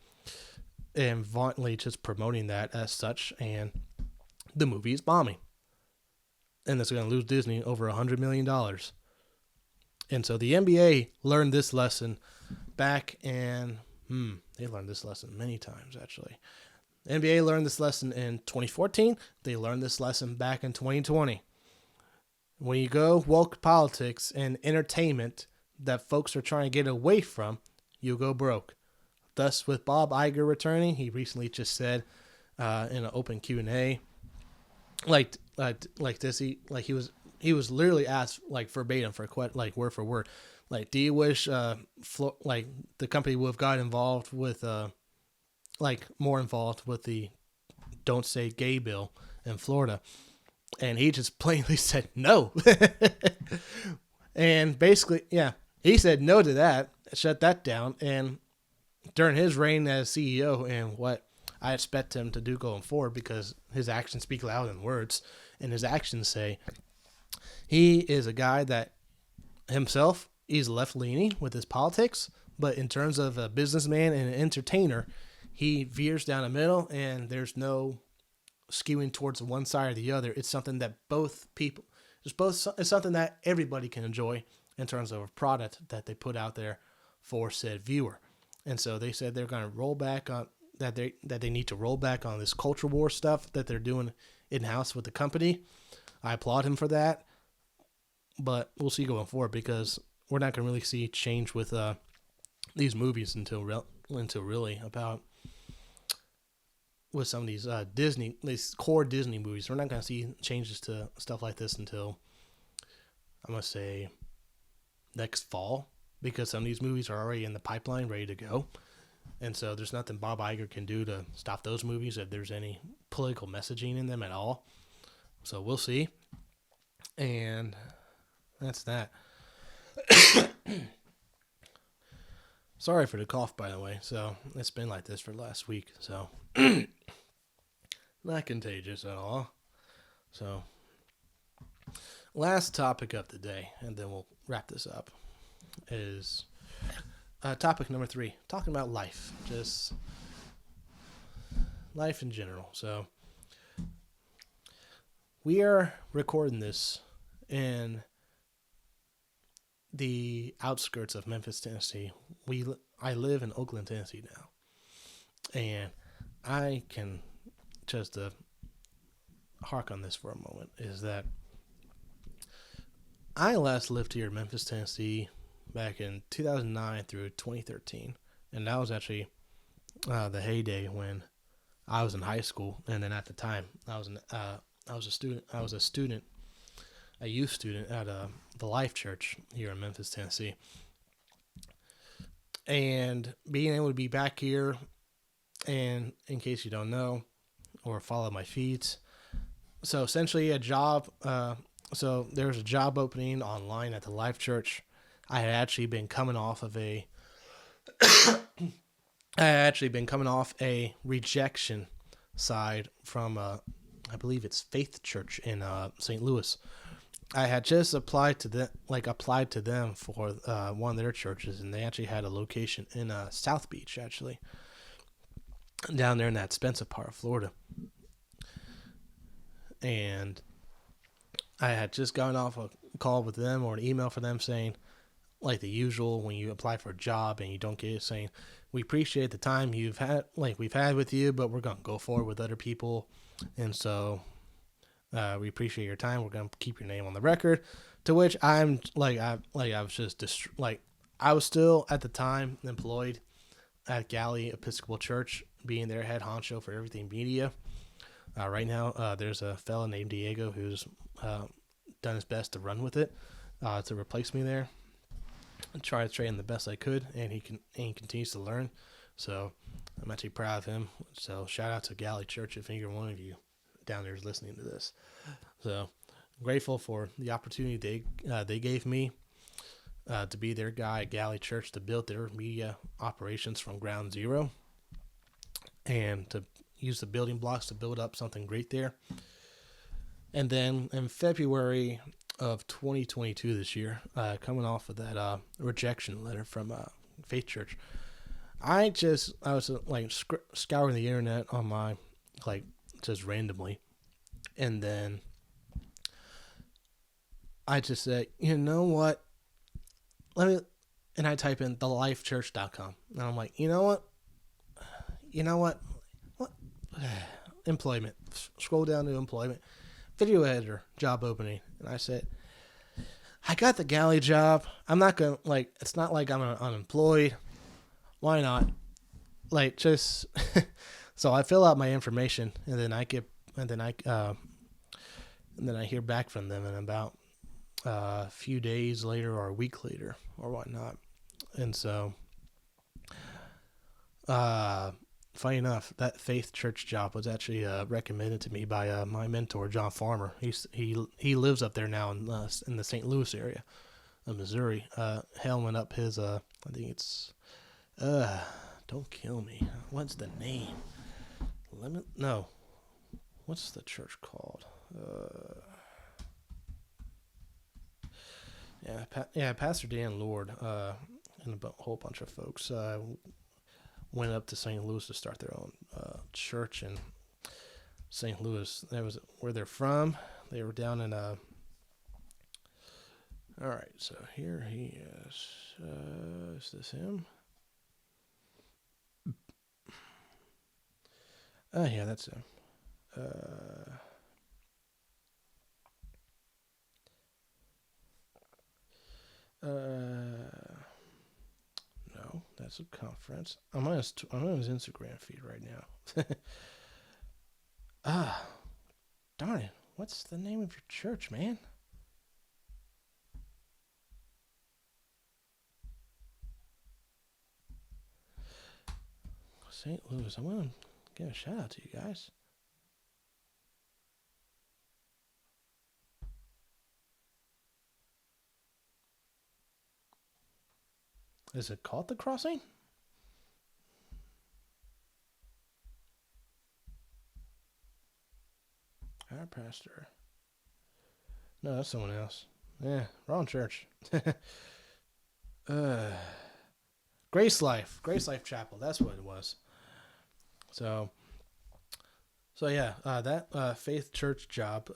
and vauntly just promoting that as such, and the movie is bombing. And it's going to lose Disney over $100 million. And so the NBA learned this lesson back in, they learned this lesson many times, actually. The NBA learned this lesson in 2014. They learned this lesson back in 2020. When you go woke politics and entertainment that folks are trying to get away from, you'll go broke. Thus, with Bob Iger returning, he recently just said in an open Q&A, he was literally asked verbatim for word for word, do you wish the company would have got involved with more involved with the Don't Say Gay bill in Florida? And he just plainly said no. And basically, yeah, he said no to that, shut that down. And during his reign as CEO, and what I expect him to do going forward, because his actions speak louder than words, and his actions say he is a guy that himself is left-leaning with his politics, but in terms of a businessman and an entertainer, he veers down the middle, and there's no skewing towards one side or the other. It's something that it's something that everybody can enjoy in terms of a product that they put out there for said viewer. And so they said they're going to roll back on that they need to roll back on this culture war stuff that they're doing in-house with the company. I applaud him for that, but we'll see going forward, because we're not going to really see change with these movies until really about with some of these these core Disney movies. We're not going to see changes to stuff like this until, I'm going to say, next fall, because some of these movies are already in the pipeline, ready to go. And so there's nothing Bob Iger can do to stop those movies if there's any political messaging in them at all. So we'll see. And that's that. Sorry for the cough, by the way. So it's been like this for the last week. So not contagious at all. So last topic of the day, and then we'll wrap this up, is topic number 3, talking about life. Just life in general. So we are recording this in the outskirts of Memphis, Tennessee. I live in Oakland, Tennessee now. And I can just hark on this for a moment, is that I last lived here in Memphis, Tennessee back in 2009 through 2013. And that was actually the heyday when I was in high school. And then at the time, I was a student, a youth student at the Life Church here in Memphis, Tennessee. And being able to be back here, and in case you don't know or follow my feeds, so essentially a job, so there was a job opening online at the Life Church. I had actually been coming off a rejection side from I believe it's Faith Church in St. Louis. I had just applied to them for one of their churches, and they actually had a location in South Beach, actually, down there in that expensive part of Florida. And I had just gotten off a call with them or an email from them saying, like the usual, when you apply for a job and you don't get it, saying, we appreciate the time we've had with you, but we're going to go forward with other people. And so we appreciate your time. We're going to keep your name on the record. To which I'm I was still at the time employed at Galley Episcopal Church, being their head honcho for everything media. Right now, there's a fella named Diego who's done his best to run with it, to replace me there. I tried to train the best I could, and he continues to learn. So I'm actually proud of him. So shout out to Galley Church if either one of you down there is listening to this. So I'm grateful for the opportunity they gave me to be their guy at Galley Church, to build their media operations from ground zero, and to use the building blocks to build up something great there. And then in February of 2022 this year, coming off of that rejection letter from Faith Church, I was scouring the internet on my just randomly, and then I just said, you know what, and I type in thelifechurch.com, and I'm like, you know what, employment, scroll down to employment, video editor job opening, and I said, I got the Galley job. I'm not gonna it's not like I'm unemployed. Why not? So I fill out my information, and then I hear back from them in about a few days later or a week later or whatnot. And so, funny enough, that Faith Church job was actually recommended to me by my mentor, John Farmer. He lives up there now in the St. Louis area of Missouri, helming up his I think it's don't kill me. What's the name? What's the church called? Pastor Dan Lord and a whole bunch of folks went up to St. Louis to start their own church in St. Louis. That was where they're from. They were down in All right, so here he is. Is this him? Oh, yeah, that's him. No, that's a conference. I'm on his Instagram feed right now. Ah, darn it. What's the name of your church, man? St. Louis. I want to give a shout out to you guys. Is it called The Crossing? Our pastor. No, that's someone else. Yeah, wrong church. Grace Life Chapel. That's what it was. So yeah, that Faith Church job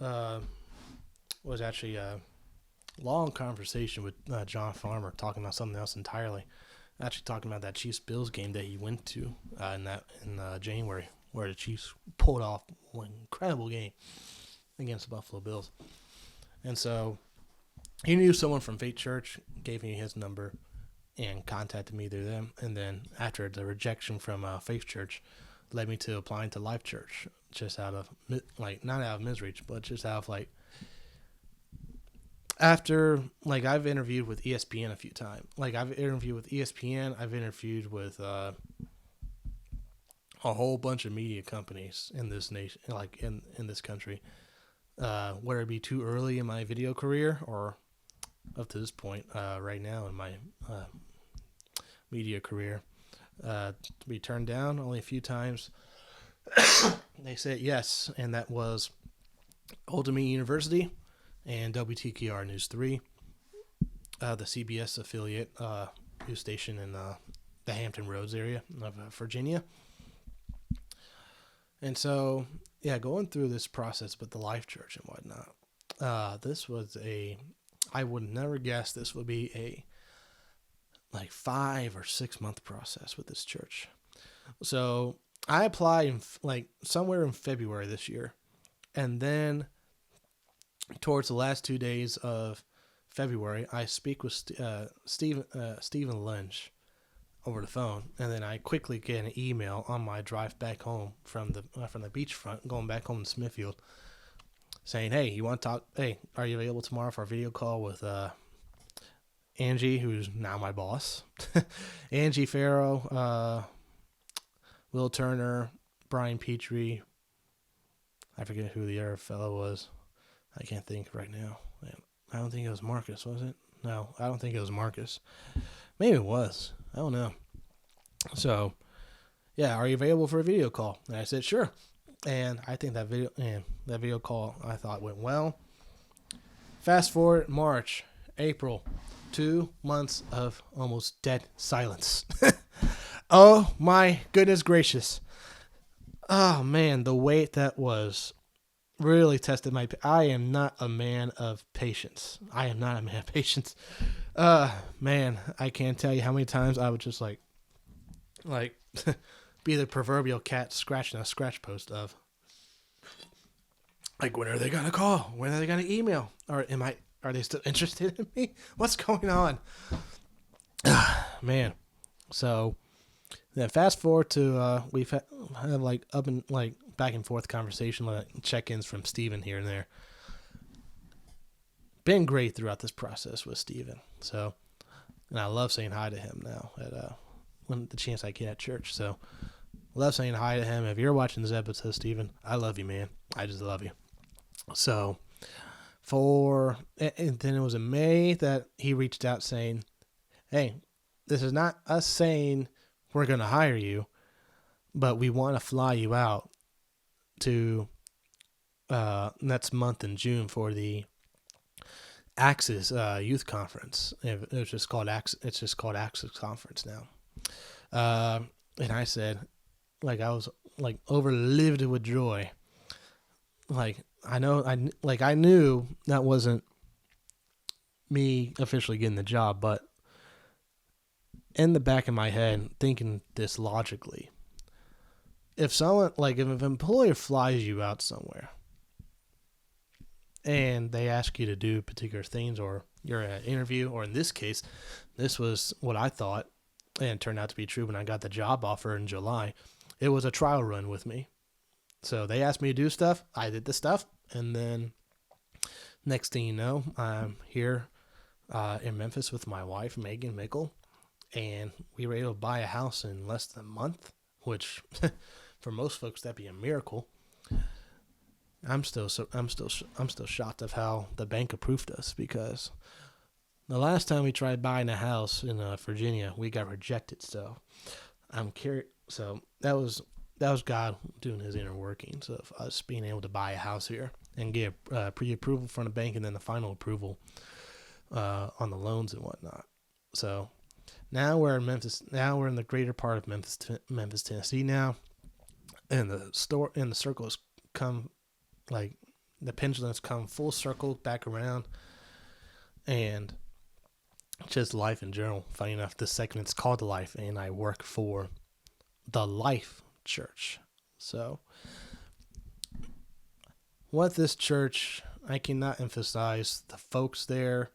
was actually a long conversation with John Farmer, talking about something else entirely. Actually, talking about that Chiefs Bills game that he went to in January, where the Chiefs pulled off one incredible game against the Buffalo Bills. And so he knew someone from Faith Church, gave me his number, and contacted me through them. And then after the rejection from Faith Church, led me to applying to Life Church, just out of not out of misery, but just out of after I've interviewed with ESPN a few times. I've interviewed with ESPN. I've interviewed with a whole bunch of media companies in this nation, in this country. Whether it be too early in my video career or up to this point right now in my media career, to be turned down only a few times. They said yes, and that was Ultimate University and WTKR News 3, the CBS affiliate news station in the Hampton Roads area of Virginia. And so, yeah, going through this process with the Life Church and whatnot, this was I would never guess this would be a 5 or 6 month process with this church. So I applied in somewhere in February this year, and then towards the last 2 days of February, I speak with Stephen Lynch over the phone, and then I quickly get an email on my drive back home from the beachfront, going back home to Smithfield, saying, "Hey, you want to talk? Hey, are you available tomorrow for a video call with Angie, who's now my boss, Angie Farrow, Will Turner, Brian Petrie, I forget who the other fellow was. I can't think right now. I don't think it was Marcus, was it? No, I don't think it was Marcus. Maybe it was. I don't know. So, yeah, are you available for a video call?" And I said, sure. And I think that video call I thought went well. Fast forward March, April, 2 months of almost dead silence. Oh my goodness gracious. Oh man, the wait that was really tested my. I am not a man of patience. Man, I can't tell you how many times I would just like be the proverbial cat scratching a scratch post of when are they gonna call? When are they gonna email? Or are they still interested in me? What's going on? Man. So then fast forward to we've had up and back and forth conversation, check-ins from Steven here and there. Been great throughout this process with Steven. So, and I love saying hi to him now at when the chance I get at church. So, love saying hi to him. If you're watching this episode, Steven, I love you, man. I just love you. So, and then it was in May that he reached out saying, "Hey, this is not us saying we're going to hire you, but we want to fly you out to next month in June for the Axis Youth Conference." It's just called Axis Conference now. And I said, I was overlived with joy. I knew that wasn't me officially getting the job, but in the back of my head, thinking this logically, if an employer flies you out somewhere and they ask you to do particular things, or you're at an interview, or in this case, this was what I thought, and it turned out to be true when I got the job offer in July. It was a trial run with me. So they asked me to do stuff. I did the stuff. And then next thing you know, I'm here in Memphis with my wife, Megan Mickle. And we were able to buy a house in less than a month, which for most folks, that'd be a miracle. I'm still shocked of how the bank approved us, because the last time we tried buying a house in Virginia, we got rejected. So I'm curious. So that was God doing his inner workings of us being able to buy a house here and get pre-approval from the bank, and then the final approval on the loans and whatnot. So now we're in Memphis. Now we're in the greater part of Memphis, Tennessee now, and the circle has come, like the pendulum has come full circle back around, and just life in general. Funny enough, this segment's called Life, and I work for the Life Church. So what this church, I cannot emphasize the folks there,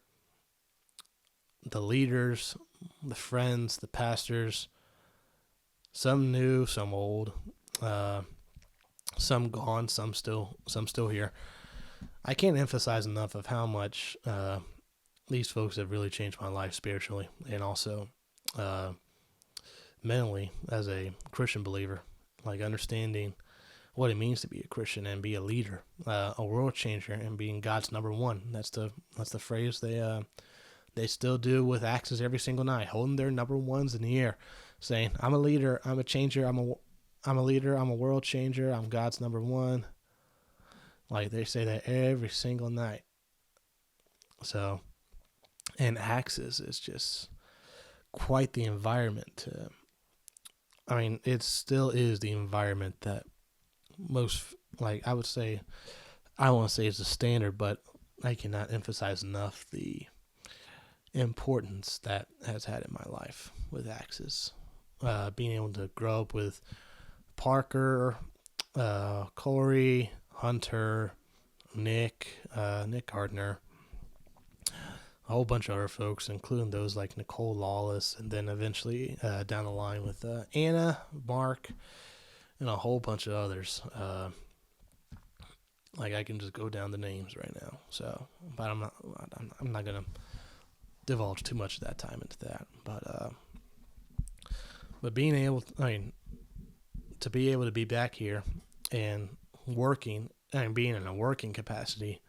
the leaders, the friends, the pastors, some new, some old, some gone, some still here. I can't emphasize enough of how much these folks have really changed my life spiritually, and also mentally as a Christian believer, like understanding what it means to be a Christian and be a leader, a world changer, and being God's number one. That's the phrase they still do with axes every single night, holding their number ones in the air, saying, "I'm a leader, I'm a changer, I'm a leader, I'm a world changer, I'm God's number one." Like, they say that every single night. So, and axes is just quite the environment. It still is the environment that most, like, I would say, I don't want to say it's a standard, but I cannot emphasize enough the importance that has had in my life with axes. Being able to grow up with Parker, Corey, Hunter, Nick Gardner, a whole bunch of other folks, including those like Nicole Lawless, and then eventually down the line with Anna, Mark, and a whole bunch of others. Like, I can just go down the names right now. So, but I'm not gonna divulge too much of that time into that. But being able, to be able to be back here and working and being in a working capacity,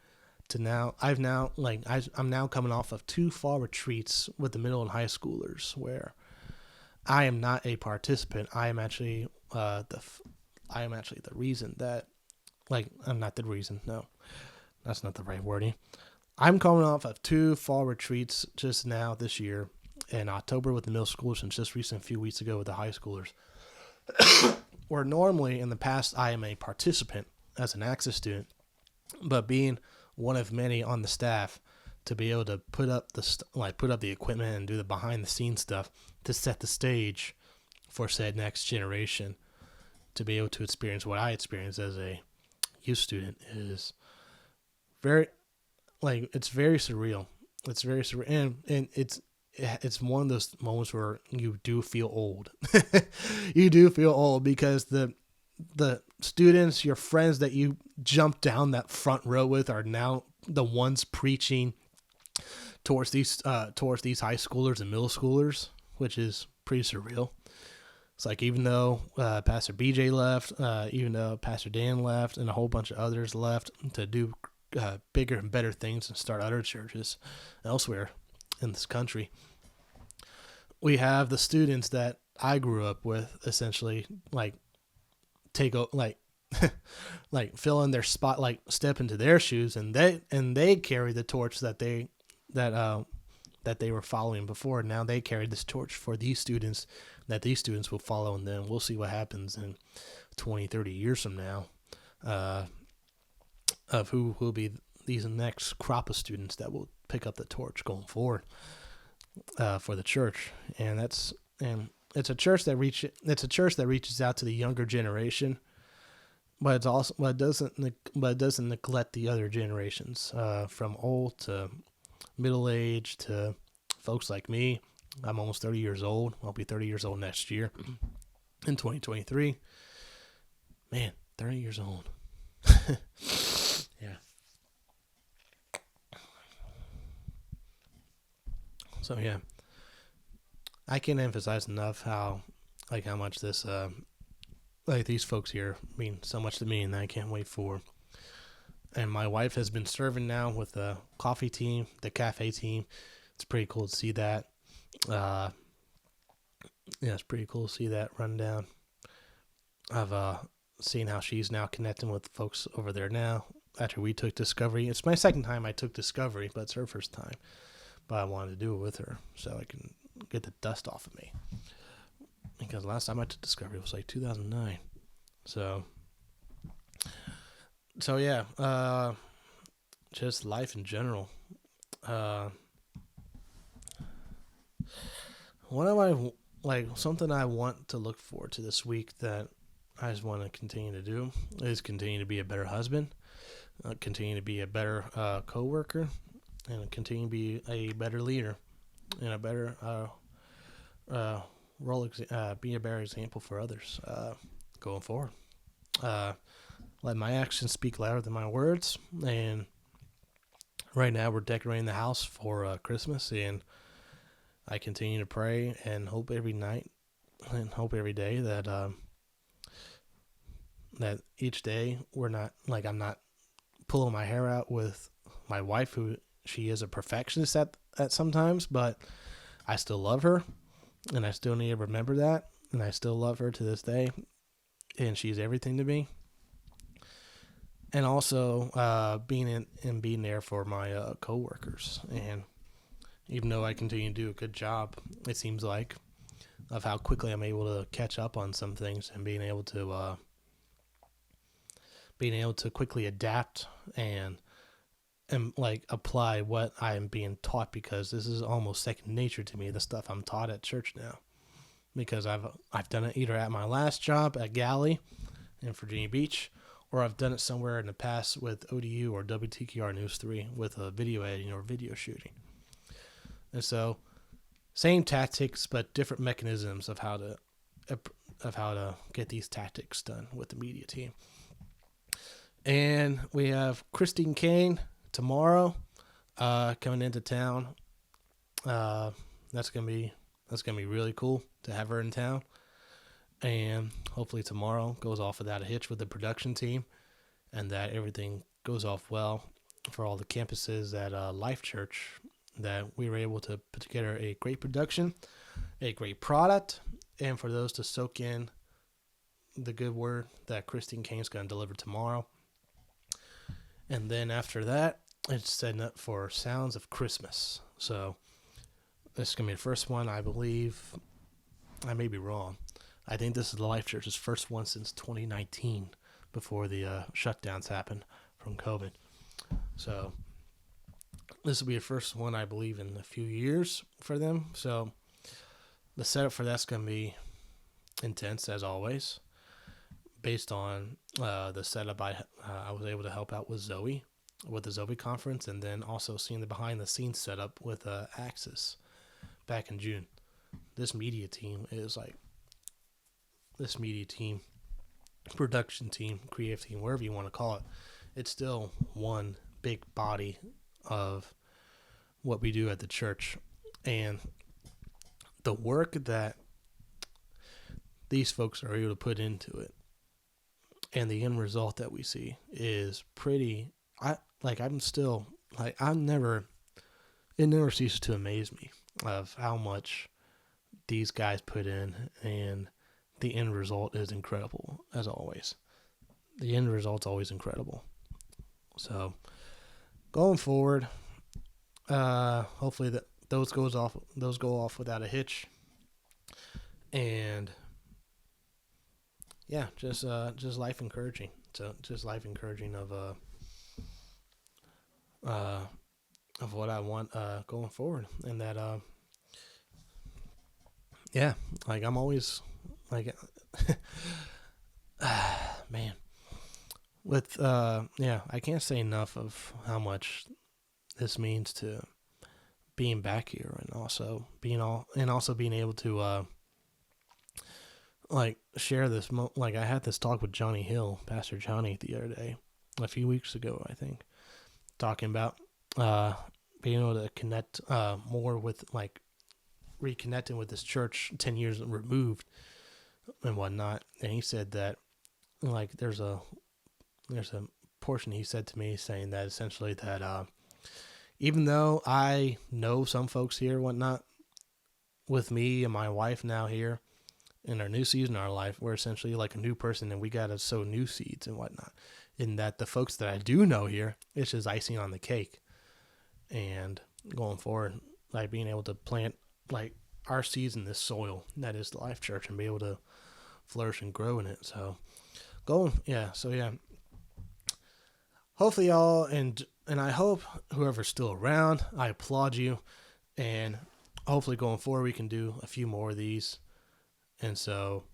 to now, I'm now coming off of 2 fall retreats with the middle and high schoolers, where I am not a participant. I am actually the reason that, I'm not the reason. No, that's not the right wording. I'm coming off of 2 fall retreats just now this year in October with the middle schoolers, and just recent a few weeks ago with the high schoolers. Where normally in the past I am a participant as an Access student, but being one of many on the staff, to be able to put up the equipment and do the behind the scenes stuff to set the stage for said next generation to be able to experience what I experienced as a youth student is very, it's very surreal. It's very surreal, and it's one of those moments where you do feel old. You do feel old, because the students, your friends that you jumped down that front row with, are now the ones preaching towards these high schoolers and middle schoolers, which is pretty surreal. It's like, even though Pastor BJ left, even though Pastor Dan left, and a whole bunch of others left to do bigger and better things and start other churches elsewhere in this country, we have the students that I grew up with essentially take fill in their spot, step into their shoes, and they carry the torch that they were following before. Now they carry this torch for these students, that these students will follow, and then we'll see what happens in 20, 30 years from now, of who will be these next crop of students that will pick up the torch going forward for the church, and it's a church that reaches out to the younger generation, but it doesn't neglect the other generations, from old to middle age to folks like me. I'm almost 30 years old. I'll be 30 years old next year in 2023. Man, 30 years old. Yeah. So yeah, I can't emphasize enough how much this these folks here mean so much to me, and I can't wait for. And my wife has been serving now with the coffee team, the cafe team. It's pretty cool to see that. Yeah, it's pretty cool to see that run down. I've seen how she's now connecting with folks over there now after we took Discovery. It's my second time I took Discovery, but it's her first time. But I wanted to do it with her so I can get the dust off of me. Because last time I took Discovery was like 2009. So yeah, just life in general. Something I want to look forward to this week that I just want to continue to do is continue to be a better husband, continue to be a better co-worker, and continue to be a better leader and a better be a better example for others going forward. Let my actions speak louder than my words. And right now we're decorating the house for Christmas, and I continue to pray and hope every night and hope every day that that each day I'm not pulling my hair out with my wife, who she is a perfectionist at sometimes, but I still love her, and I still need to remember that, and I still love her to this day, and she's everything to me. And also being there for my coworkers. And even though I continue to do a good job, it seems like, of how quickly I'm able to catch up on some things and being able to quickly adapt and apply what I'm being taught, because this is almost second nature to me, the stuff I'm taught at church now, because I've done it either at my last job at Galley in Virginia Beach, or I've done it somewhere in the past with ODU or WTKR News 3 with video editing or video shooting. And so, same tactics, but different mechanisms of how to get these tactics done with the media team. And we have Christine Kane tomorrow coming into town. That's gonna be really cool to have her in town. And hopefully tomorrow goes off without a hitch with the production team, and that everything goes off well for all the campuses at Life Church, that we were able to put together a great production, a great product, and for those to soak in the good word that Christine Kane's going to deliver tomorrow. And then after that, it's setting up for Sounds of Christmas. So this is going to be the first one, I believe. I may be wrong. I think this is the Life Church's first one since 2019, before the shutdowns happened from COVID. So this will be the first one, I believe, in a few years for them. So the setup for that's going to be intense, as always, based on the setup I was able to help out with Zoe, with the Zoe conference, and then also seeing the behind-the-scenes setup with Axis back in June. This media team, production team, creative team, wherever you want to call it, it's still one big body of what we do at the church. And the work that these folks are able to put into it and the end result that we see is pretty, it never ceases to amaze me of how much these guys put in, and the end result is incredible, as always. The end result's always incredible. So going forward, hopefully that those go off without a hitch, and yeah, just life encouraging. So just life encouraging of of what I want going forward, and that yeah, like I'm always like man, with I can't say enough of how much this means to being back here, and also being able to like share this like I had this talk with Johnny Hill, Pastor Johnny, the other day, a few weeks ago, I think, talking about being able to connect more with, like, reconnecting with this church 10 years removed and whatnot. And he said that, like, there's a portion he said to me saying that essentially that even though I know some folks here and whatnot, with me and my wife now here in our new season of our life, we're essentially like a new person, and we got to sow new seeds and whatnot. In that the folks that I do know here, it's just icing on the cake. And going forward, like being able to plant like our seeds in this soil that is the Life Church and be able to flourish and grow in it. So hopefully y'all, and I hope whoever's still around, I applaud you, and hopefully going forward we can do a few more of these. And so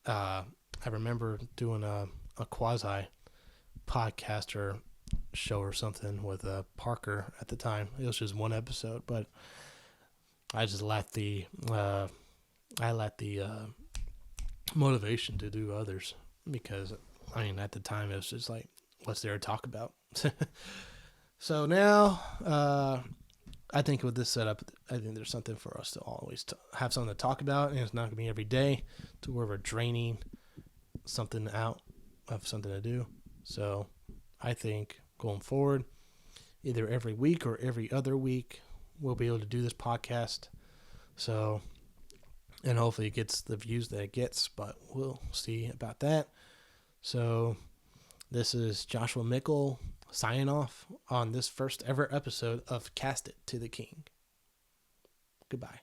I remember doing a quasi podcaster show or something with Parker at the time. It was just one episode, but I just lacked the motivation to do others, because I mean at the time it was just like, what's there to talk about? So now I think with this setup, I think there's something for us to always have something to talk about, and it's not going to be every day to where we're draining something out of something to do. So I think going forward, either every week or every other week, we'll be able to do this podcast. So, and hopefully it gets the views that it gets, but we'll see about that. So this is Joshua Mickle signing off on this first ever episode of Cast It to the King. Goodbye.